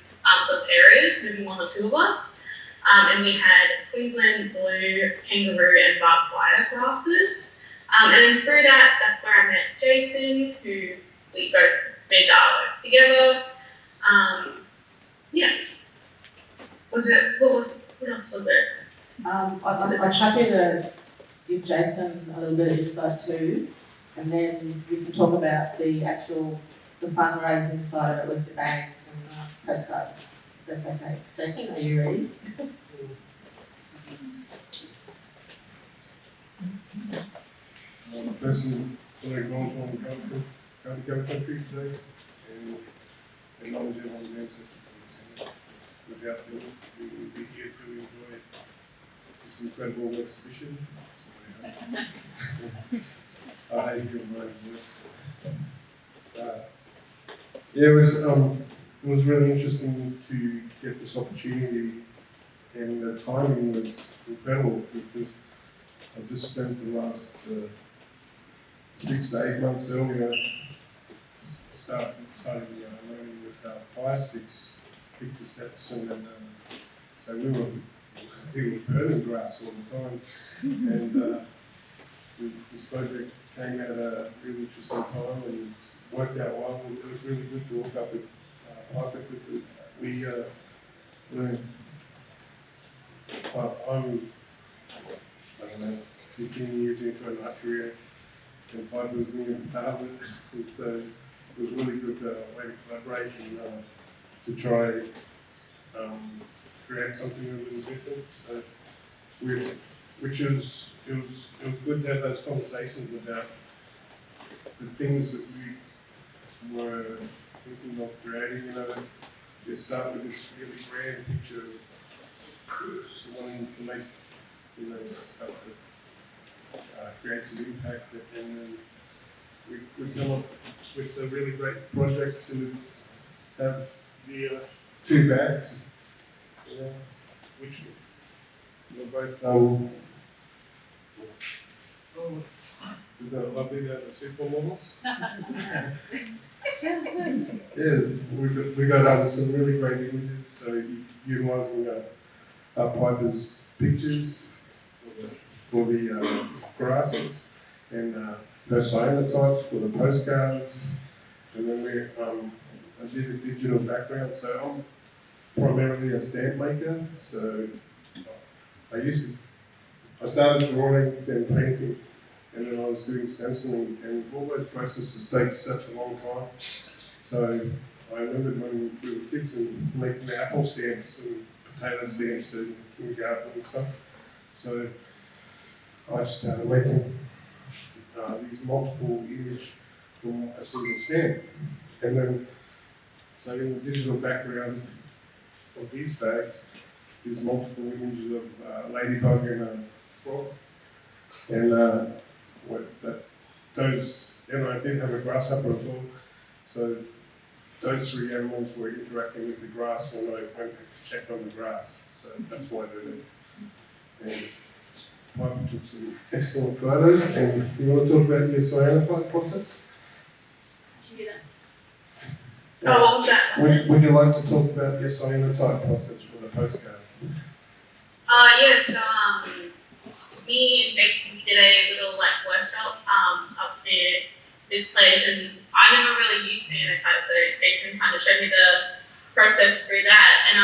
sort of areas, maybe one or two of us. And we had Queensland blue, kangaroo and barbed wire grasses. And then through that, that's where I met Jason, who we both made our works together. Yeah. What else was it? I'm happy to give Jason a little bit of insight too, and then we can talk about the fundraising side of it with the bags and postcards. If that's okay. Jason, are you ready? Firstly, I want to acknowledge I'm in Capelin country today, and acknowledge everyone's ancestors and descendants. Without them, we wouldn't be here to enjoy this incredible exhibition. So, I hate your voice. Yeah, it was really interesting to get this opportunity, and the timing was incredible because I've just spent the last 6 to 8 months earlier starting learning with fire sticks, Victor Stetson, and so we were burning grass all the time, and this project came at a really interesting time and worked out well. It was really good to work up with Piper because we learned. I'm, I don't know, 15 years into a night career, and Piper was near the start of it, and so it was really good way to collaborate and to try create something a little different. So which was it was good to have those conversations about the things that we were thinking of creating. You know, you start with this really grand picture of wanting to make, you know, stuff that creates an impact, and then we come up with a really great project to have the 2 bags, which were both is that lovely about the supermodels? Yes, we got some really great images, so utilising Piper's pictures for the grasses, and her cyanotypes for the postcards, and then I did a digital background, so I'm primarily a stamp maker, so I started drawing, then painting, and then I was doing stenciling, and all those processes take such a long time. So I remembered when we were kids and making the apple stamps and potato stamps in kindergarten and stuff. So I started making these multiple images from a single stamp. And then, so in the digital background of these bags, there's multiple images of a ladybug and a frog. And and I did have a grasshopper as well. So those 3 animals were interacting with the grass when I went to check on the grass. So that's why they're there. And Piper took some excellent photos. And you want to talk about your cyanotype process? Did you hear that? Oh, what was that? Would you like to talk about your cyanotype process for the postcards? Yes, me and Jason did a little workshop up near this place, and I never really used cyanotype, so Jason kind of showed me the process through that. And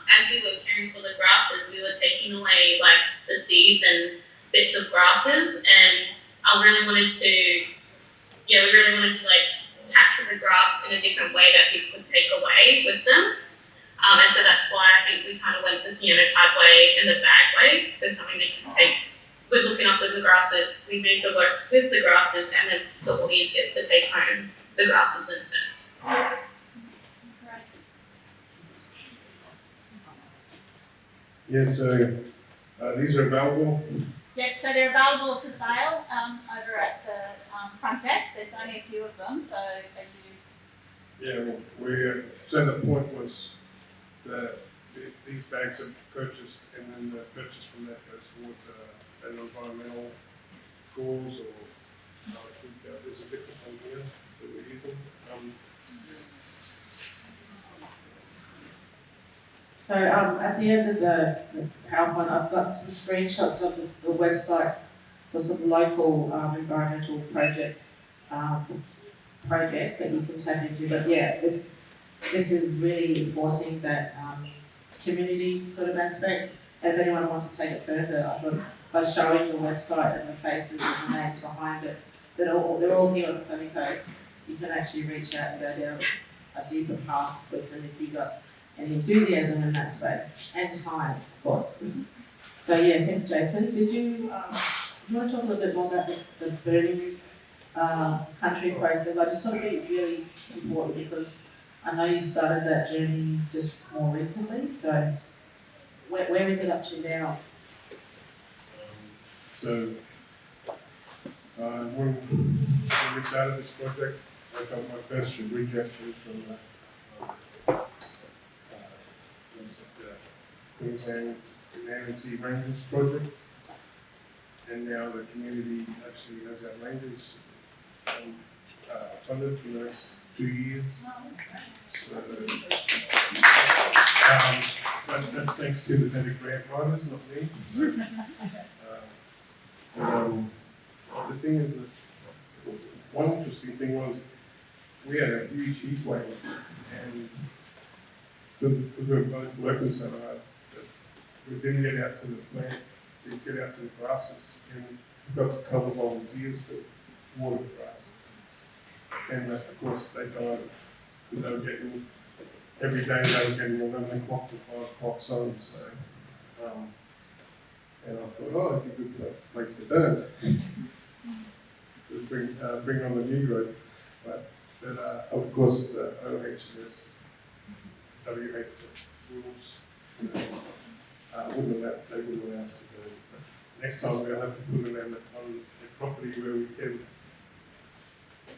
as we were caring for the grasses, we were taking away the seeds and bits of grasses, and we really wanted to capture the grass in a different way that people could take away with them. And so that's why I think we kind of went the cyanotype way and the bag way, so something they can take with looking after the grasses. We made the works with the grasses, and then the audience gets to take home the grasses in a sense. Yeah, so these are available. Yep, so they're available for sale over at the front desk. There's only a few of them, so Yeah, so the point was that these bags are purchased, and then the purchase from that goes towards an environmental cause, or I think there's a different one here that we're using. So at the end of the PowerPoint, I've got some screenshots of the websites for some local environmental projects that you can tap into. But yeah, this is really enforcing that community sort of aspect. And if anyone wants to take it further, I thought by showing the website and the faces and the names behind it, they're all here on the Sunny Coast. You can actually reach out and go down a deeper path with them if you've got any enthusiasm in that space, and time, of course. So yeah, thanks, Jason. Did you want to talk a little bit more about the burning country process? I just thought it'd be really important because I know you started that journey just more recently, so where is it up to now? So, when we started this project, I got my first rejection from the Queensland Nancy Rangers project, and now the community actually has our rangers funded for the next 2 years. So, that's thanks to the better grant writers, not me. So, the thing is that one interesting thing was we had a huge heat wave, and because we were both working so hard, that we didn't get out to the plant, didn't get out to the grasses, and forgot to tell the volunteers to water the grass. And of course they died because they were getting, every day they were getting 11 o'clock to 5 o'clock sun, so and I thought, oh, it'd be a good place to burn. Just bring on the new growth. But of course the OHS, WHS rules, wouldn't allow us to burn. So next time we'll have to put it on a property where we can.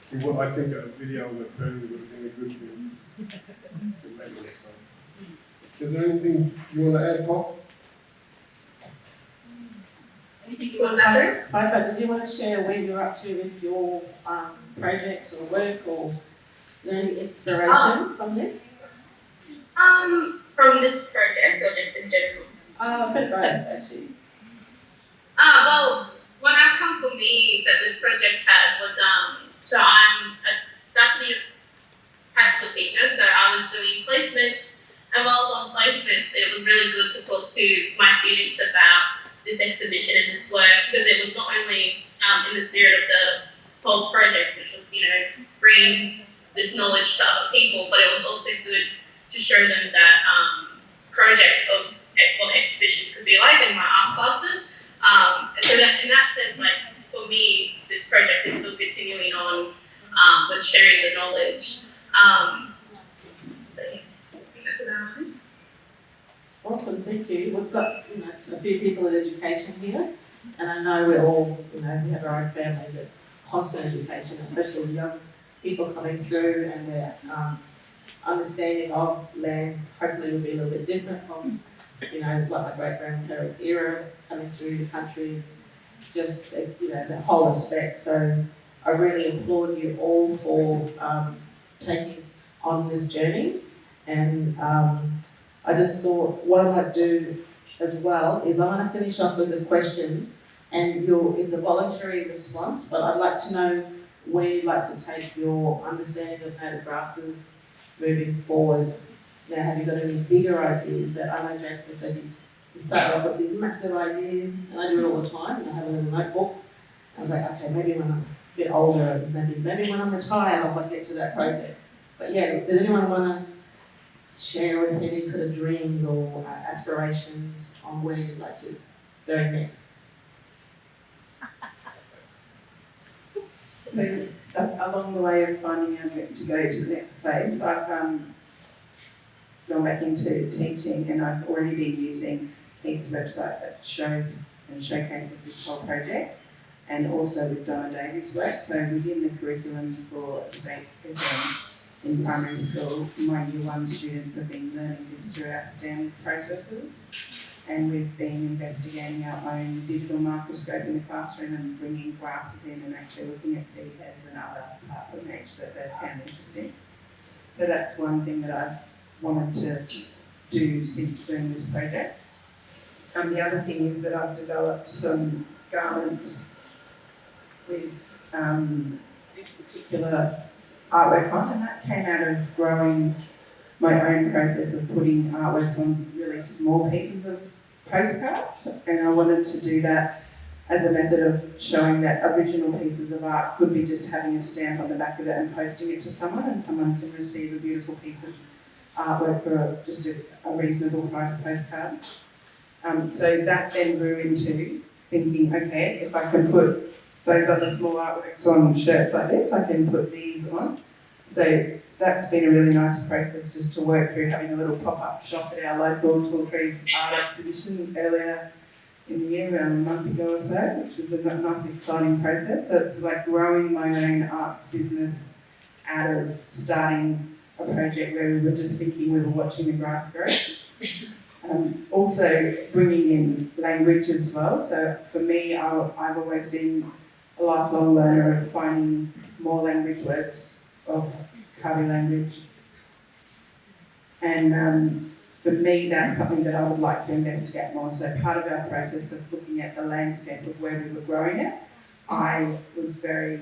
I think a video of it burning would have been a good thing. Maybe next time. Is there anything you want to add, Paul? Anything you What want was to that, say? sir? Piper, did you want to share where you're up to with your projects or work, or is there any inspiration from this? From this project or just in general? A bit of both, actually. Well, one outcome for me that this project had was, so I'm a Dutch high school teacher, so I was doing placements, and while I was on placements, it was really good to talk to my students about this exhibition and this work, because it was not only in the spirit of the whole project, which was, bringing this knowledge to other people, but it was also good to show them that project of what exhibitions could be like in my art classes. And so that, in that sense, like, for me, this project is still continuing on with sharing the knowledge. But yeah, I think that's about it. Awesome, thank you. We've got, a few people in education here, and I know we're all, we have our own families. It's constant education, especially young people coming through, and their understanding of land hopefully will be a little bit different from, like my great-grandparents' era coming through the country, just, the whole respect. So I really applaud you all for taking on this journey, and I just thought what I might do as well is I'm going to finish off with a question, and it's a voluntary response, but I'd like to know where you'd like to take your understanding of native grasses moving forward. Now, have you got any bigger ideas? That I know Jason said you started off with these massive ideas, and I do it all the time, and I have a little notebook. I was like, okay, maybe when I'm a bit older, maybe when I'm retired, I'll get to that project. But yeah, does anyone want to share with any sort of dreams or aspirations on where you'd like to go next? So along the way of finding out to go to the next place, I've gone back into teaching, and I've already been using Keith's website that shows and showcases this whole project, and also with Donna Davies' work. So within the curriculum for state curriculum in primary school, my year 1 students have been learning this through our STEM processes, and we've been investigating our own digital microscope in the classroom and bringing grasses in and actually looking at seed heads and other parts of nature that they've found interesting. So that's one thing that I've wanted to do since doing this project. The other thing is that I've developed some garments with this particular artwork on, and that came out of growing my own process of putting artworks on really small pieces of postcards, and I wanted to do that as a method of showing that original pieces of art could be just having a stamp on the back of it and posting it to someone, and someone can receive a beautiful piece of artwork for just a reasonable price postcard. So that then grew into thinking, okay, if I can put those other small artworks on shirts like this, I can put these on. So that's been a really nice process just to work through, having a little pop-up shop at our local Tall Trees art exhibition earlier in the year, around a month ago or so, which was a nice exciting process. So it's like growing my own arts business out of starting a project where we were just thinking we were watching the grass grow. Also bringing in language as well. So for me, I've always been a lifelong learner of finding more language words of Kabi language. And for me, that's something that I would like to investigate more. So part of our process of looking at the landscape of where we were growing it, I was very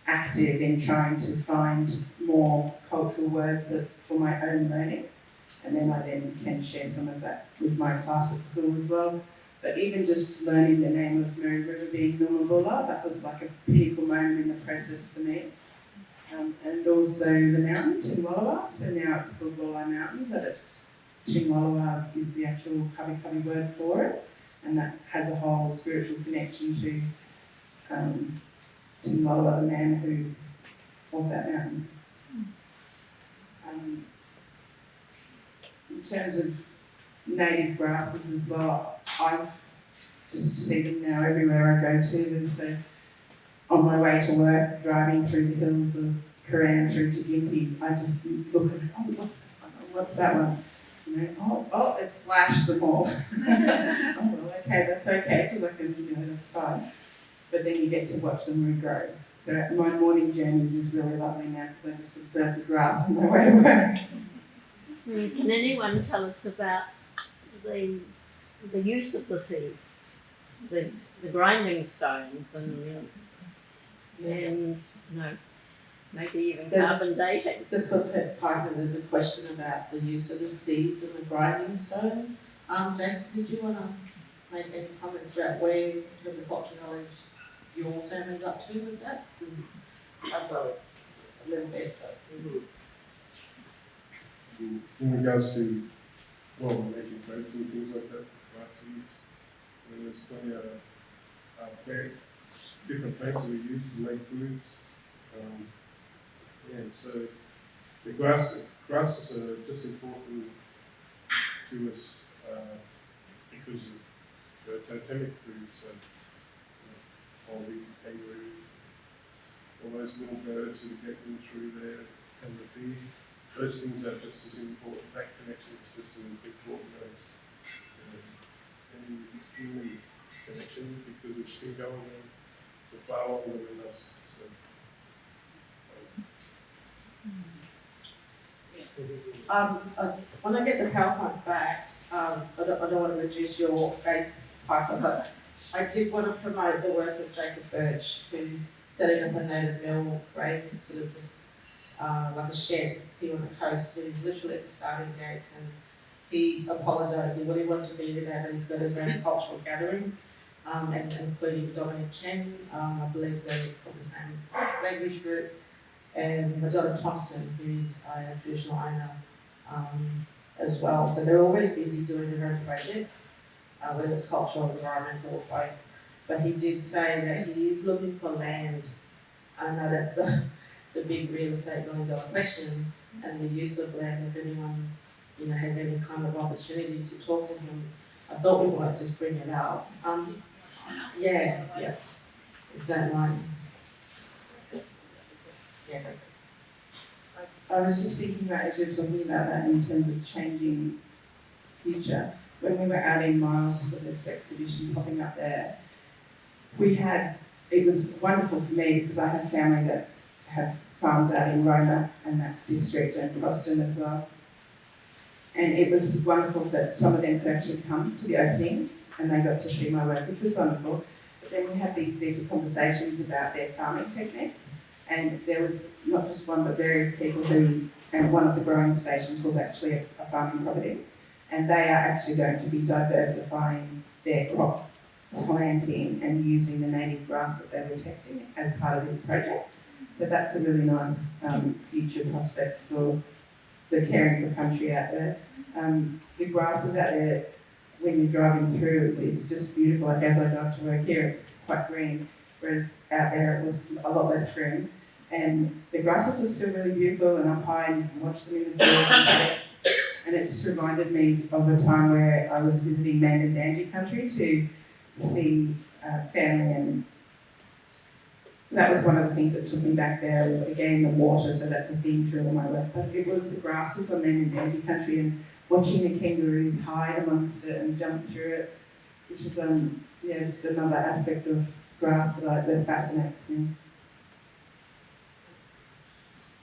active in trying to find more cultural words for my own learning. And then I can share some of that with my class at school as well. But even just learning the name of Mary River being Nullarbula, that was like a pinnacle moment in the process for me. And also the mountain, Tinwalawa. So now it's called Wallai Mountain, but it's Tinwalawa is the actual Kabi word for it. And that has a whole spiritual connection to Tinwalawa, the man of that mountain. In terms of native grasses as well, I've just seen them now everywhere I go to. And so on my way to work, driving through the hills of Koran through to Gympie, I just look at, what's that one? You know, oh, it's slashed them all. Oh, well, okay, that's okay, because I can, that's fine. But then you get to watch them regrow. So my morning journeys is really lovely now, because I just observe the grass on my way to work. Can anyone tell us about the use of the seeds, the grinding stones, and maybe even carbon dating? Just for partners, there's a question about the use of the seeds and the grinding stone. Jason, did you want to make any comments about where, in terms of cultural knowledge, your family's up to with that? Because I've got a little bit, but in regards to, making clothes and things like that, grass seeds, there's plenty of different plants that we use to make foods. So the grasses are just important to us because of the totemic foods, like wallabies and kangaroos, all those little birds that are getting through there and the feed. Those things are just as important, that connection is just as important as any human connection, because it's been going on for far longer than us. So, when I get the PowerPoint back, I don't want to reduce your base PowerPoint, but I did want to promote the work of Jacob Birch, who's setting up a native mill, right, sort of just like a shed here on the coast. He's literally at the starting gates, and he apologised. He really wanted to be there, but he's got his own cultural gathering, and including Dominic Chen, I believe they're of the same language group, and Madonna Thompson, who's a traditional owner as well. So they're already busy doing their own projects, whether it's cultural, environmental, or both. But he did say that he is looking for land. I know that's the big real estate $1 million question, and the use of land. If anyone has any kind of opportunity to talk to him, I thought we might just bring it out. Yeah, if you don't mind. Yeah. I was just thinking about, as you're talking about that in terms of changing future, when we were out in Miles for this exhibition popping up there, it was wonderful for me because I have family that have farms out in Roma and that district and Boston as well. And it was wonderful that some of them could actually come to the opening and they got to see my work, which was wonderful. But then we had these deeper conversations about their farming techniques. And there was not just one, but various people and one of the growing stations was actually a farming property. And they are actually going to be diversifying their crop planting and using the native grass that they were testing as part of this project. So that's a really nice future prospect for the caring for country out there. The grasses out there, when you're driving through, it's just beautiful. Like as I drive to work here, it's quite green, whereas out there it was a lot less green. And the grasses are still really beautiful, and up high and you can watch them in the fields and fields. And it just reminded me of a time where I was visiting Mandindanji country to see family, and that was one of the things that took me back there was again the water, so that's a theme through all my work. But it was the grasses on Mandindanji country and watching the kangaroos hide amongst it and jump through it, which is just another aspect of grass that fascinates me.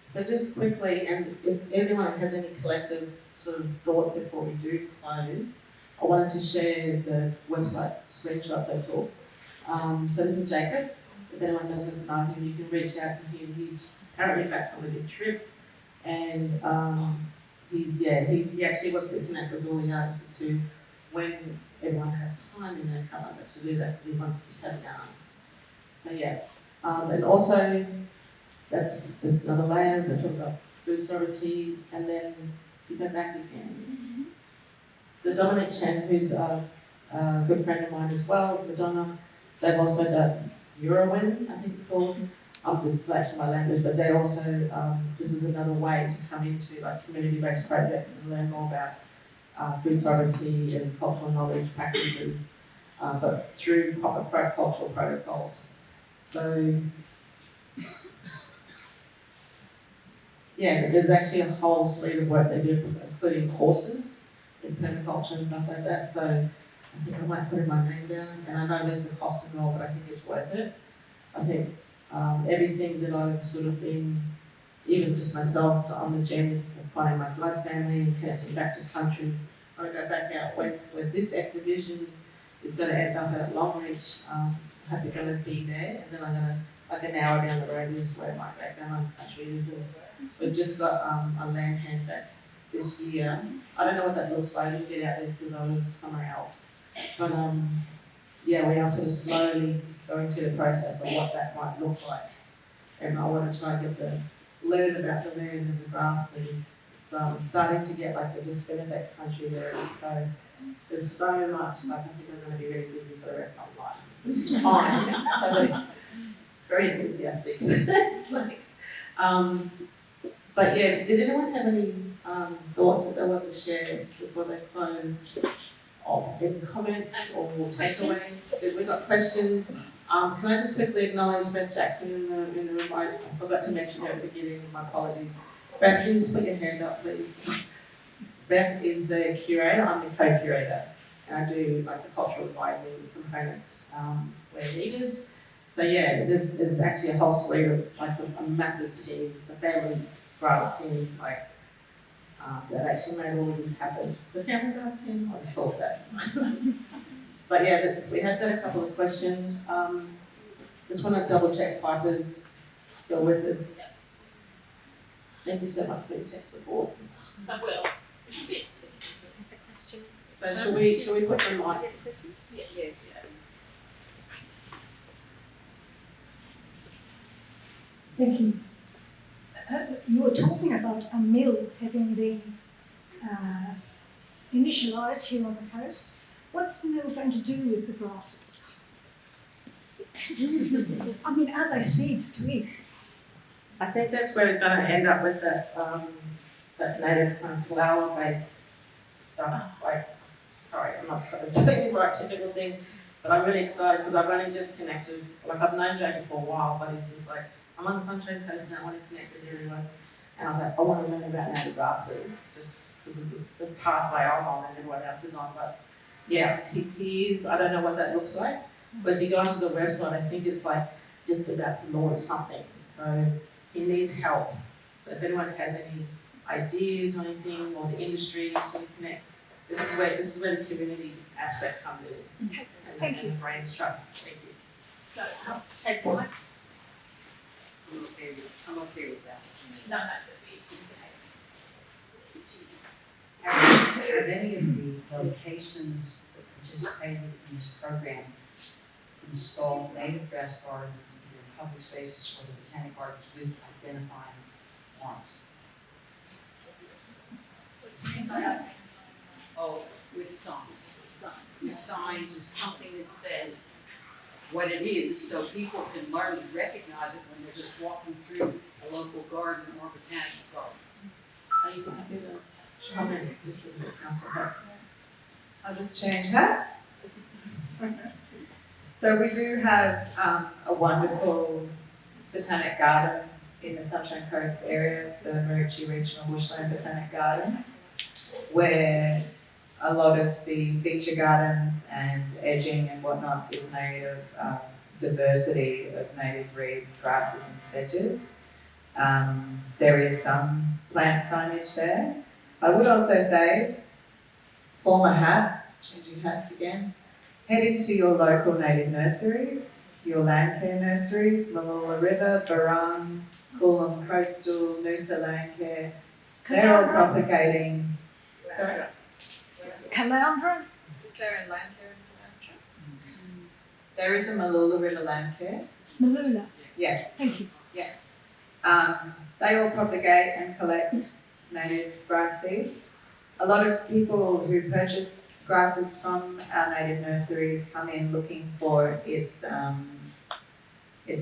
So just quickly, and if anyone has any collective sort of thought before we do close, I wanted to share the website screenshots I took. So this is Jacob. If anyone doesn't know him, you can reach out to him. He's currently back on a big trip, and he actually wants to connect with all the artists to when everyone has time in their calendar to do that. He wants to just have a yarn. So yeah, and also that's just another layer. We talk about food sovereignty, and then if you go back again. So Dominic Chen, who's a good friend of mine as well, Madonna, they've also got Eurowin, I think it's called. It's actually my language, but they also, this is another way to come into like community-based projects and learn more about food sovereignty and cultural knowledge practices, but through proper cultural protocols. So, yeah, there's actually a whole suite of work they do, including courses in permaculture and stuff like that. So I think I might put in my name down, and I know there's a cost involved, but I think it's worth it. I think everything that I've sort of been, even just myself, on the journey of finding my blood family and connecting back to country. I go back out west where this exhibition is going to end up at Longreach. I hope you're going to be there, and then I'm going to, like an hour down the road is where my great grandma's country is. We've just got a land hand back this year. I don't know what that looks like. I didn't get out there because I was somewhere else. But yeah, we are sort of slowly going through the process of what that might look like. And I want to try and learn about the land and the grass, and I'm starting to get like a just benefits country there. So there's so much, like I think I'm going to be really busy for the rest of my life, which is fine. It's totally very enthusiastic. It's like, but yeah, did anyone have any thoughts that they want to share before they close? Any comments or takeaways? We got questions. Can I just quickly acknowledge Beth Jackson in the room? I forgot to mention her at the beginning. My apologies. Beth, can you just put your hand up, please? Beth is the curator. I'm the co-curator, and I do like the cultural advising components where needed. So yeah, there's actually a whole suite of like a massive team, the family grass team, like that actually made all of this happen. The family grass team, I'll just call it that. But yeah, we have got a couple of questions. Just want to double check Piper's still with us. Thank you so much for your tech support. I will. That's a question. So shall we put the mic? Yeah. Thank you. You were talking about a mill having been initialized here on the coast. What's the mill going to do with the grasses? I mean, are they seeds to eat? I think that's where it's going to end up with that native kind of flower-based stuff. Like, sorry, I'm not sort of saying the right technical thing, but I'm really excited because I've only just connected. Like I've known Jacob for a while, but he's just like, I'm on the Sunshine Coast now, I want to connect with everyone. And I was like, I want to learn about native grasses, just because of the pathway I'm on and everyone else is on. But yeah, he is, I don't know what that looks like, but if you go onto the website, I think it's like just about to launch something. So he needs help. So if anyone has any ideas or anything, or the industry, so he connects, this is where the community aspect comes in. Thank you. And the brain's trust. Thank you. So, take one. I'm okay with that. No, Have any of the locations that participated in this program installed native grass gardens in their public spaces for the botanic gardens with identifying marks? Oh, with signs. With signs, with something that says what it is, so people can learn and recognize it when they're just walking through a local garden or botanical garden. Are you happy to come in? This is the council hat. I'll just change hats. So we do have a wonderful botanic garden in the Sunshine Coast area, the Maroochy Regional Bushland Botanic Garden, where a lot of the feature gardens and edging and whatnot is made of diversity of native reeds, grasses and sedges. There is some plant signage there. I would also say, former hat, changing hats again, head into your local native nurseries, your land care nurseries, Malula River, Barang, Coolum Coastal, Noosa Land Care. They're all propagating. Sorry? Caloundra? Is there a land care in Caloundra? There is a Malula River Land Care. Malula. Yeah. Thank you. They all propagate and collect native grass seeds. A lot of people who purchase grasses from our native nurseries come in looking for its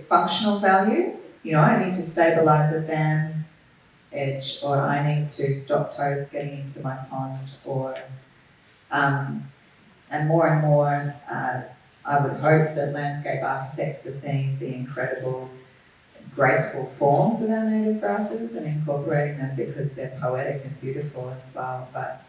functional value. You know, I need to stabilise a dam edge, or I need to stop toads getting into my pond, or and more, I would hope that landscape architects are seeing the incredible graceful forms of our native grasses and incorporating them because they're poetic and beautiful as well. But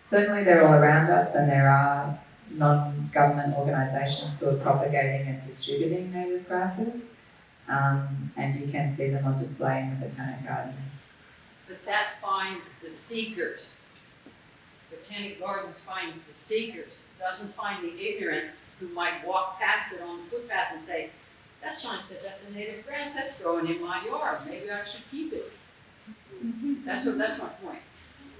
certainly they're all around us, and there are non-government organisations who are propagating and distributing native grasses, and you can see them on display in the Botanic Garden. But that finds the seekers. Botanic Gardens finds the seekers, doesn't find the ignorant who might walk past it on the footpath and say, that sign says that's a native grass, that's growing in my yard, maybe I should keep it. That's my point.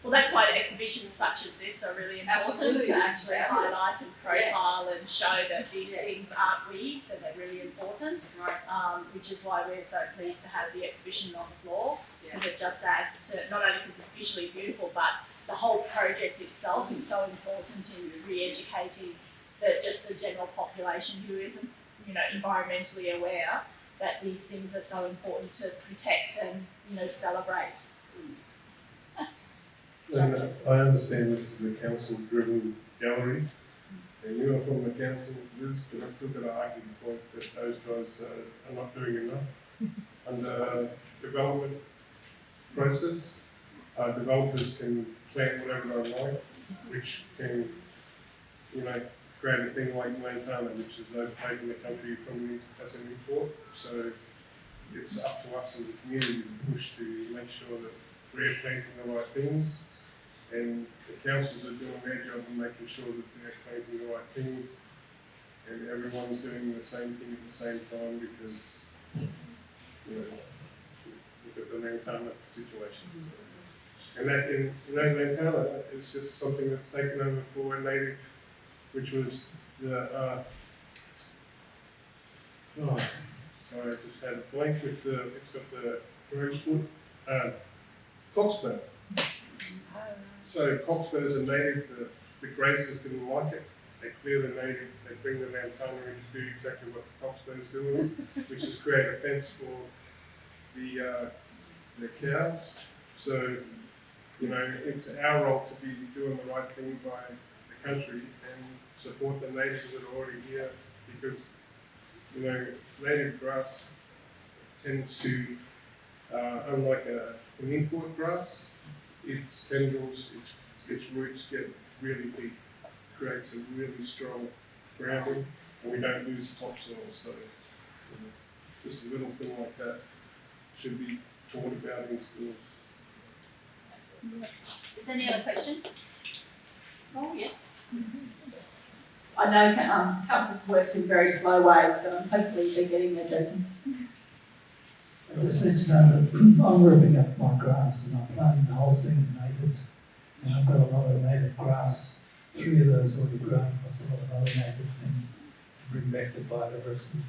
Well, that's why exhibitions such as this are really important Absolutely, to this is actually fabulous. highlight and profile and show that these things aren't weeds and they're really important. Right. Which is why we're so pleased to have the exhibition on the floor, because it just adds to, not only because it's visually beautiful, but the whole project itself is so important in re-educating just the general population who isn't, environmentally aware that these things are so important to protect and, celebrate. And I understand this is a council-driven gallery, and you are from the council, Liz, but I still got to argue the point that those guys are not doing enough. Under development process, developers can plant whatever they like, which can, create a thing like Lantana, which is overtaking the country from as an import. So it's up to us as a community to push to make sure that we're planting the right things, and the councils are doing their job and making sure that they're planting the right things, and everyone's doing the same thing at the same time, because look at the Lantana situation. So, and that Lantana is just something that's taken over for a native, which was the sorry, I just had a blank with it's got the rosewood, cockspur. So cockspur is a native. The gracers didn't like it. They clear the native. They bring the Lantana in to do exactly what the cockspur is doing, which is create a fence for the cows. So it's our role to be doing the right thing by the country and support the natives that are already here, because native grass tends to, unlike an import grass, its tendrils, its roots get really deep, creates a really strong grounding, and we don't lose topsoil. So just a little thing like that should be taught about in schools. Is there any other questions? Oh, yes. I know council works in very slow ways, but hopefully they're getting there, Jason. I just need to know that I'm ripping up my grass and I'm planting the whole thing in natives, and I've got a lot of native grass, 3 of those already grown, plus a lot of other native things to bring back the biodiversity.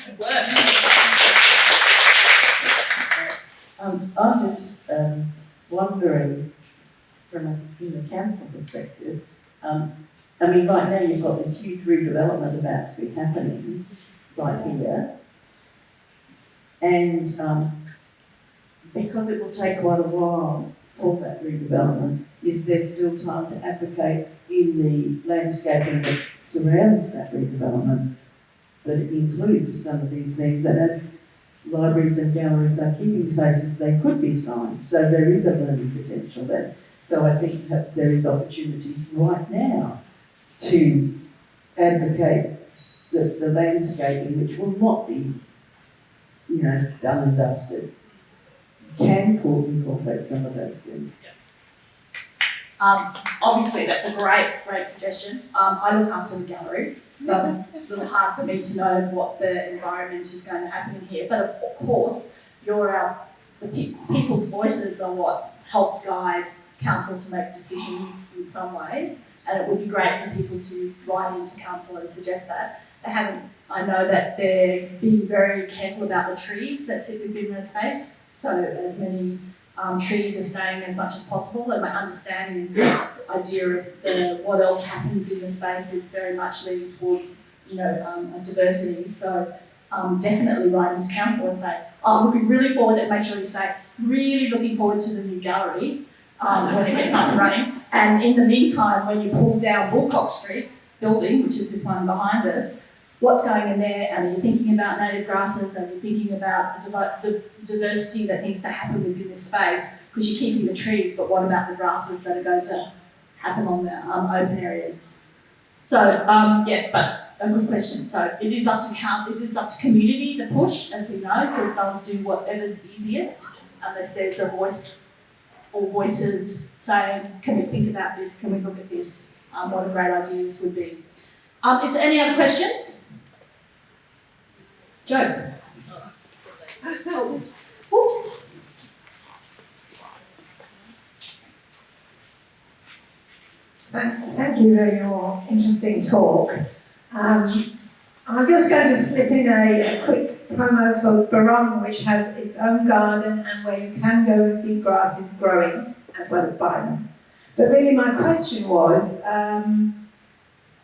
Good work. I'm just wondering, from a council perspective, I mean, right now you've got this huge redevelopment about to be happening right here. And because it will take quite a while for that redevelopment, is there still time to advocate in the landscaping that surrounds that redevelopment that it includes some of these things? And as libraries and galleries are keeping spaces, they could be signed. So there is a learning potential there. So I think perhaps there is opportunities right now to advocate the landscaping, which will not be, you know, done and dusted, can incorporate some of those things. Obviously, that's a great suggestion. I look after the gallery, so it's a little hard for me to know what the environment is going to happen in here. But of course, people's voices are what helps guide council to make decisions in some ways. And it would be great for people to write into council and suggest that. I know that they're being very careful about the trees that sit within the space. So as many trees are staying as much as possible, and my understanding is the idea of what else happens in the space is very much leading towards, a diversity. So definitely write into council and say, looking really forward, and make sure you say, really looking forward to the new gallery when it gets up and running. And in the meantime, when you pull down Woolcock Street building, which is this one behind us, what's going in there, and are you thinking about native grasses, and you're thinking about the diversity that needs to happen within this space, because you're keeping the trees, but what about the grasses that are going to happen on the open areas? So, but a good question. So it is up to community to push, as we know, because they'll do whatever's easiest, unless there's a voice or voices saying, can we think about this, can we look at this, what a great ideas would be. Is there any other questions? Jo? Thank you for your interesting talk. I'm just going to slip in a quick promo for Barong, which has its own garden and where you can go and see grasses growing as well as buy them. But really my question was,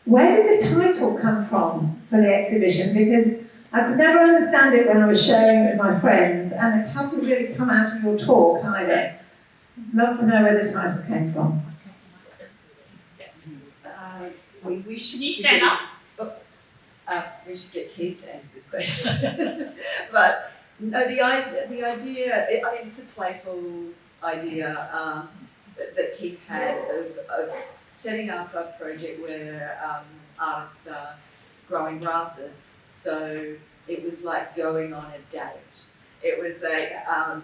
where did the title come from for the exhibition? Because I could never understand it when I was sharing it with my friends, and it hasn't really come out of your talk either. Love to know where the title came from. We should. Can you stand up? We should get Keith to answer this question. But no, the idea. It's a playful idea that Keith had of setting up a project where artists are growing grasses. So it was like going on a date. It was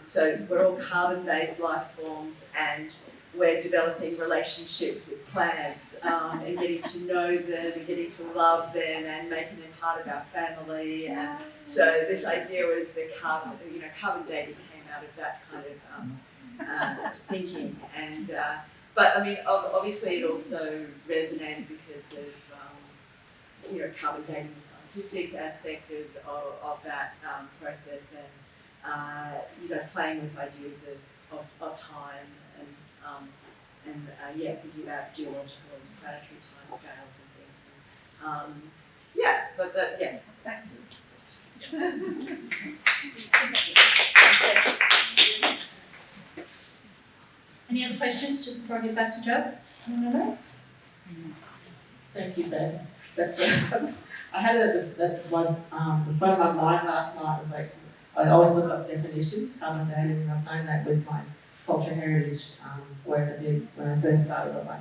so we're all carbon-based life forms, and we're developing relationships with plants and getting to know them and getting to love them and making them part of our family. And so this idea was the carbon dating came out as that kind of thinking. And but obviously it also resonated because of carbon dating, the scientific aspect of that process, and playing with ideas of time and thinking about geological and planetary time scales and things. Thank you. Any other questions just before I get back to Jo? No. Thank you, Ben. That's I had that one. In front of my mind last night was like, I always look up definitions, carbon dating, and I've known that with my cultural heritage work I did when I first started on my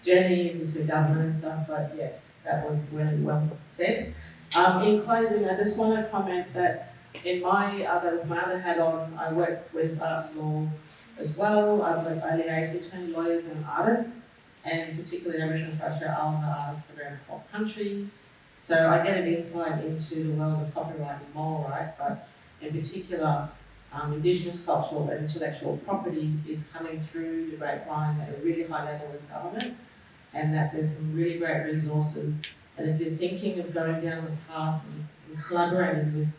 journey into government and stuff. But yes, that was really well said. In closing, I just want to comment that with my other hat on, I work with arts law as well. I liaise between lawyers and artists, and particularly Aboriginal and Torres Strait Islander artists around the whole country. So I get an insight into the world of copyright and moral right, but in particular, Indigenous cultural and intellectual property is coming through the grapevine at a really high level in government, and that there's some really great resources. And if you're thinking of going down the path and collaborating with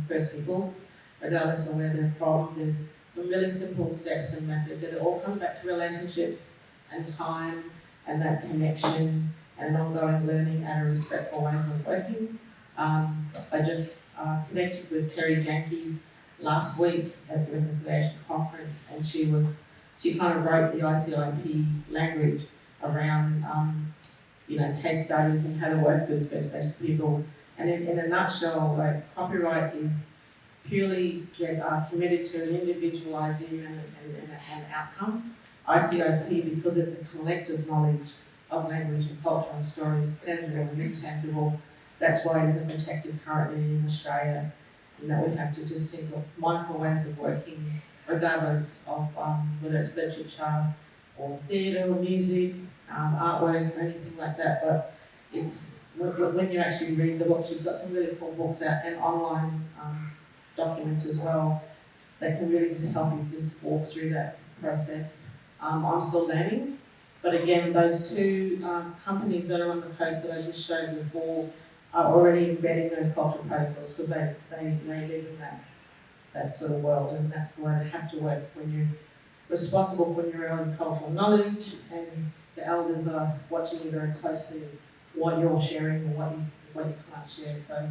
First Peoples, regardless of where they're from, there's some really simple steps and methods that all come back to relationships and time and that connection and ongoing learning and a respectful ways of working. I just connected with Terry Janke last week at the Reconciliation Conference, and she kind of wrote the ICIP language around case studies and how to work with First Nation people. And in a nutshell, like, copyright is purely committed to an individual idea and an outcome. ICIP, because it's a collective knowledge of language and culture and stories, tangible and intangible, that's why it isn't protected currently in Australia. And that we have to just think of mindful ways of working, regardless of whether it's literature or theatre or music, artwork or anything like that. But it's when you actually read the book, she's got some really cool books out and online documents as well that can really just help you just walk through that process. I'm still learning, but again, those two companies that are on the coast that I just showed before are already embedding those cultural protocols because they live in that sort of world, and that's the way they have to work when you're responsible for your own cultural knowledge and the elders are watching you very closely what you're sharing and what you can't share. So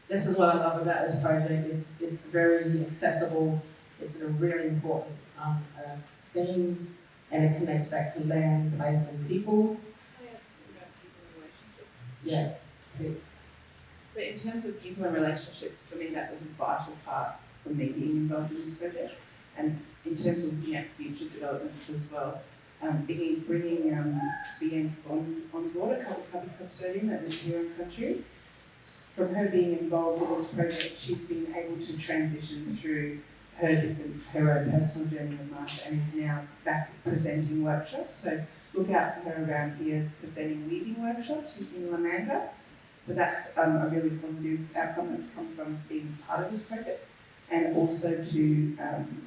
this is what I love about this project. It's very accessible. It's a really important theme, and it connects back to land, place, and people. Can I ask you about people and relationships? Yeah, please. So in terms of people and relationships, for me that was a vital part for me being involved in this project. And in terms of looking at future developments as well, bringing Bianca on board, a couple custodian that lives here in country. From her being involved in this project, she's been able to transition through her own personal journey in life and is now back presenting workshops. So look out for her around here presenting weaving workshops in Lamanda. So that's a really positive outcome that's come from being part of this project. And also to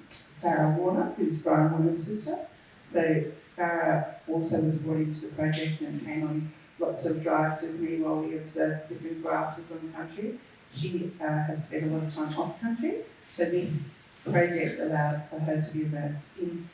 Farah Warner, who's Brian Warner's sister. So Farah also was brought into the project and came on lots of drives with me while we observed different grasses on the country. She has spent a lot of time off country, so this project allowed for her to be immersed in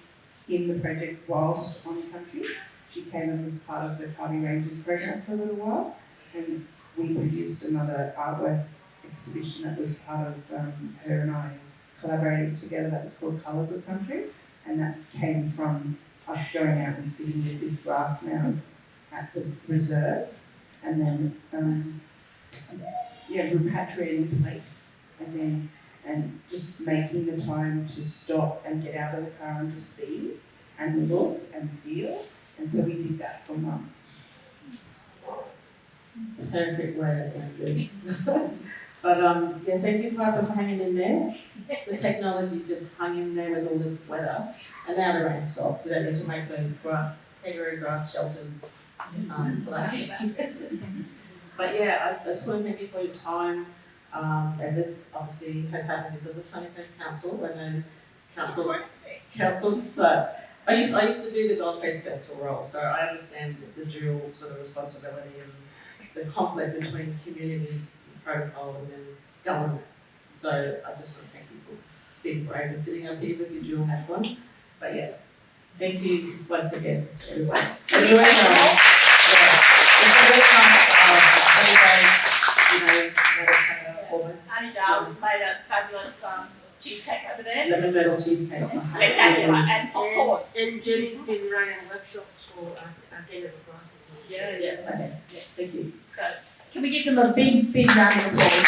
the project whilst on country. She came and was part of the Kabi Rangers program for a little while, and we produced another artwork exhibition that was part of her and I collaborating together that was called Colours of Country, and that came from us going out and sitting with this grass mound at the reserve, and then repatriating place again, and just making the time to stop and get out of the car and just be and look and feel, and so we did that for months. Perfect way to end this. But thank you for hanging in there. The technology just hung in there with all the weather, and now the rain stopped. We don't need to make those kangaroo grass shelters collapse. But yeah, I just want to thank you for your time. And this obviously has happened because of Sunny Coast Council. And councils. I used to do the Gold Coast Council role, so I understand the dual sort of responsibility and the conflict between community protocol and then government. So I just want to thank you for being brave and sitting up here with your dual hats on. But yes, thank you once again, everyone. It's a really nice, Annie Giles made a fabulous cheesecake over there. lemon myrtle cheesecake. Spectacular, and popcorn. And Jenny's been running workshops for Again of the Grass. Yes, okay. Yes. Thank you. So can we give them a big round of applause?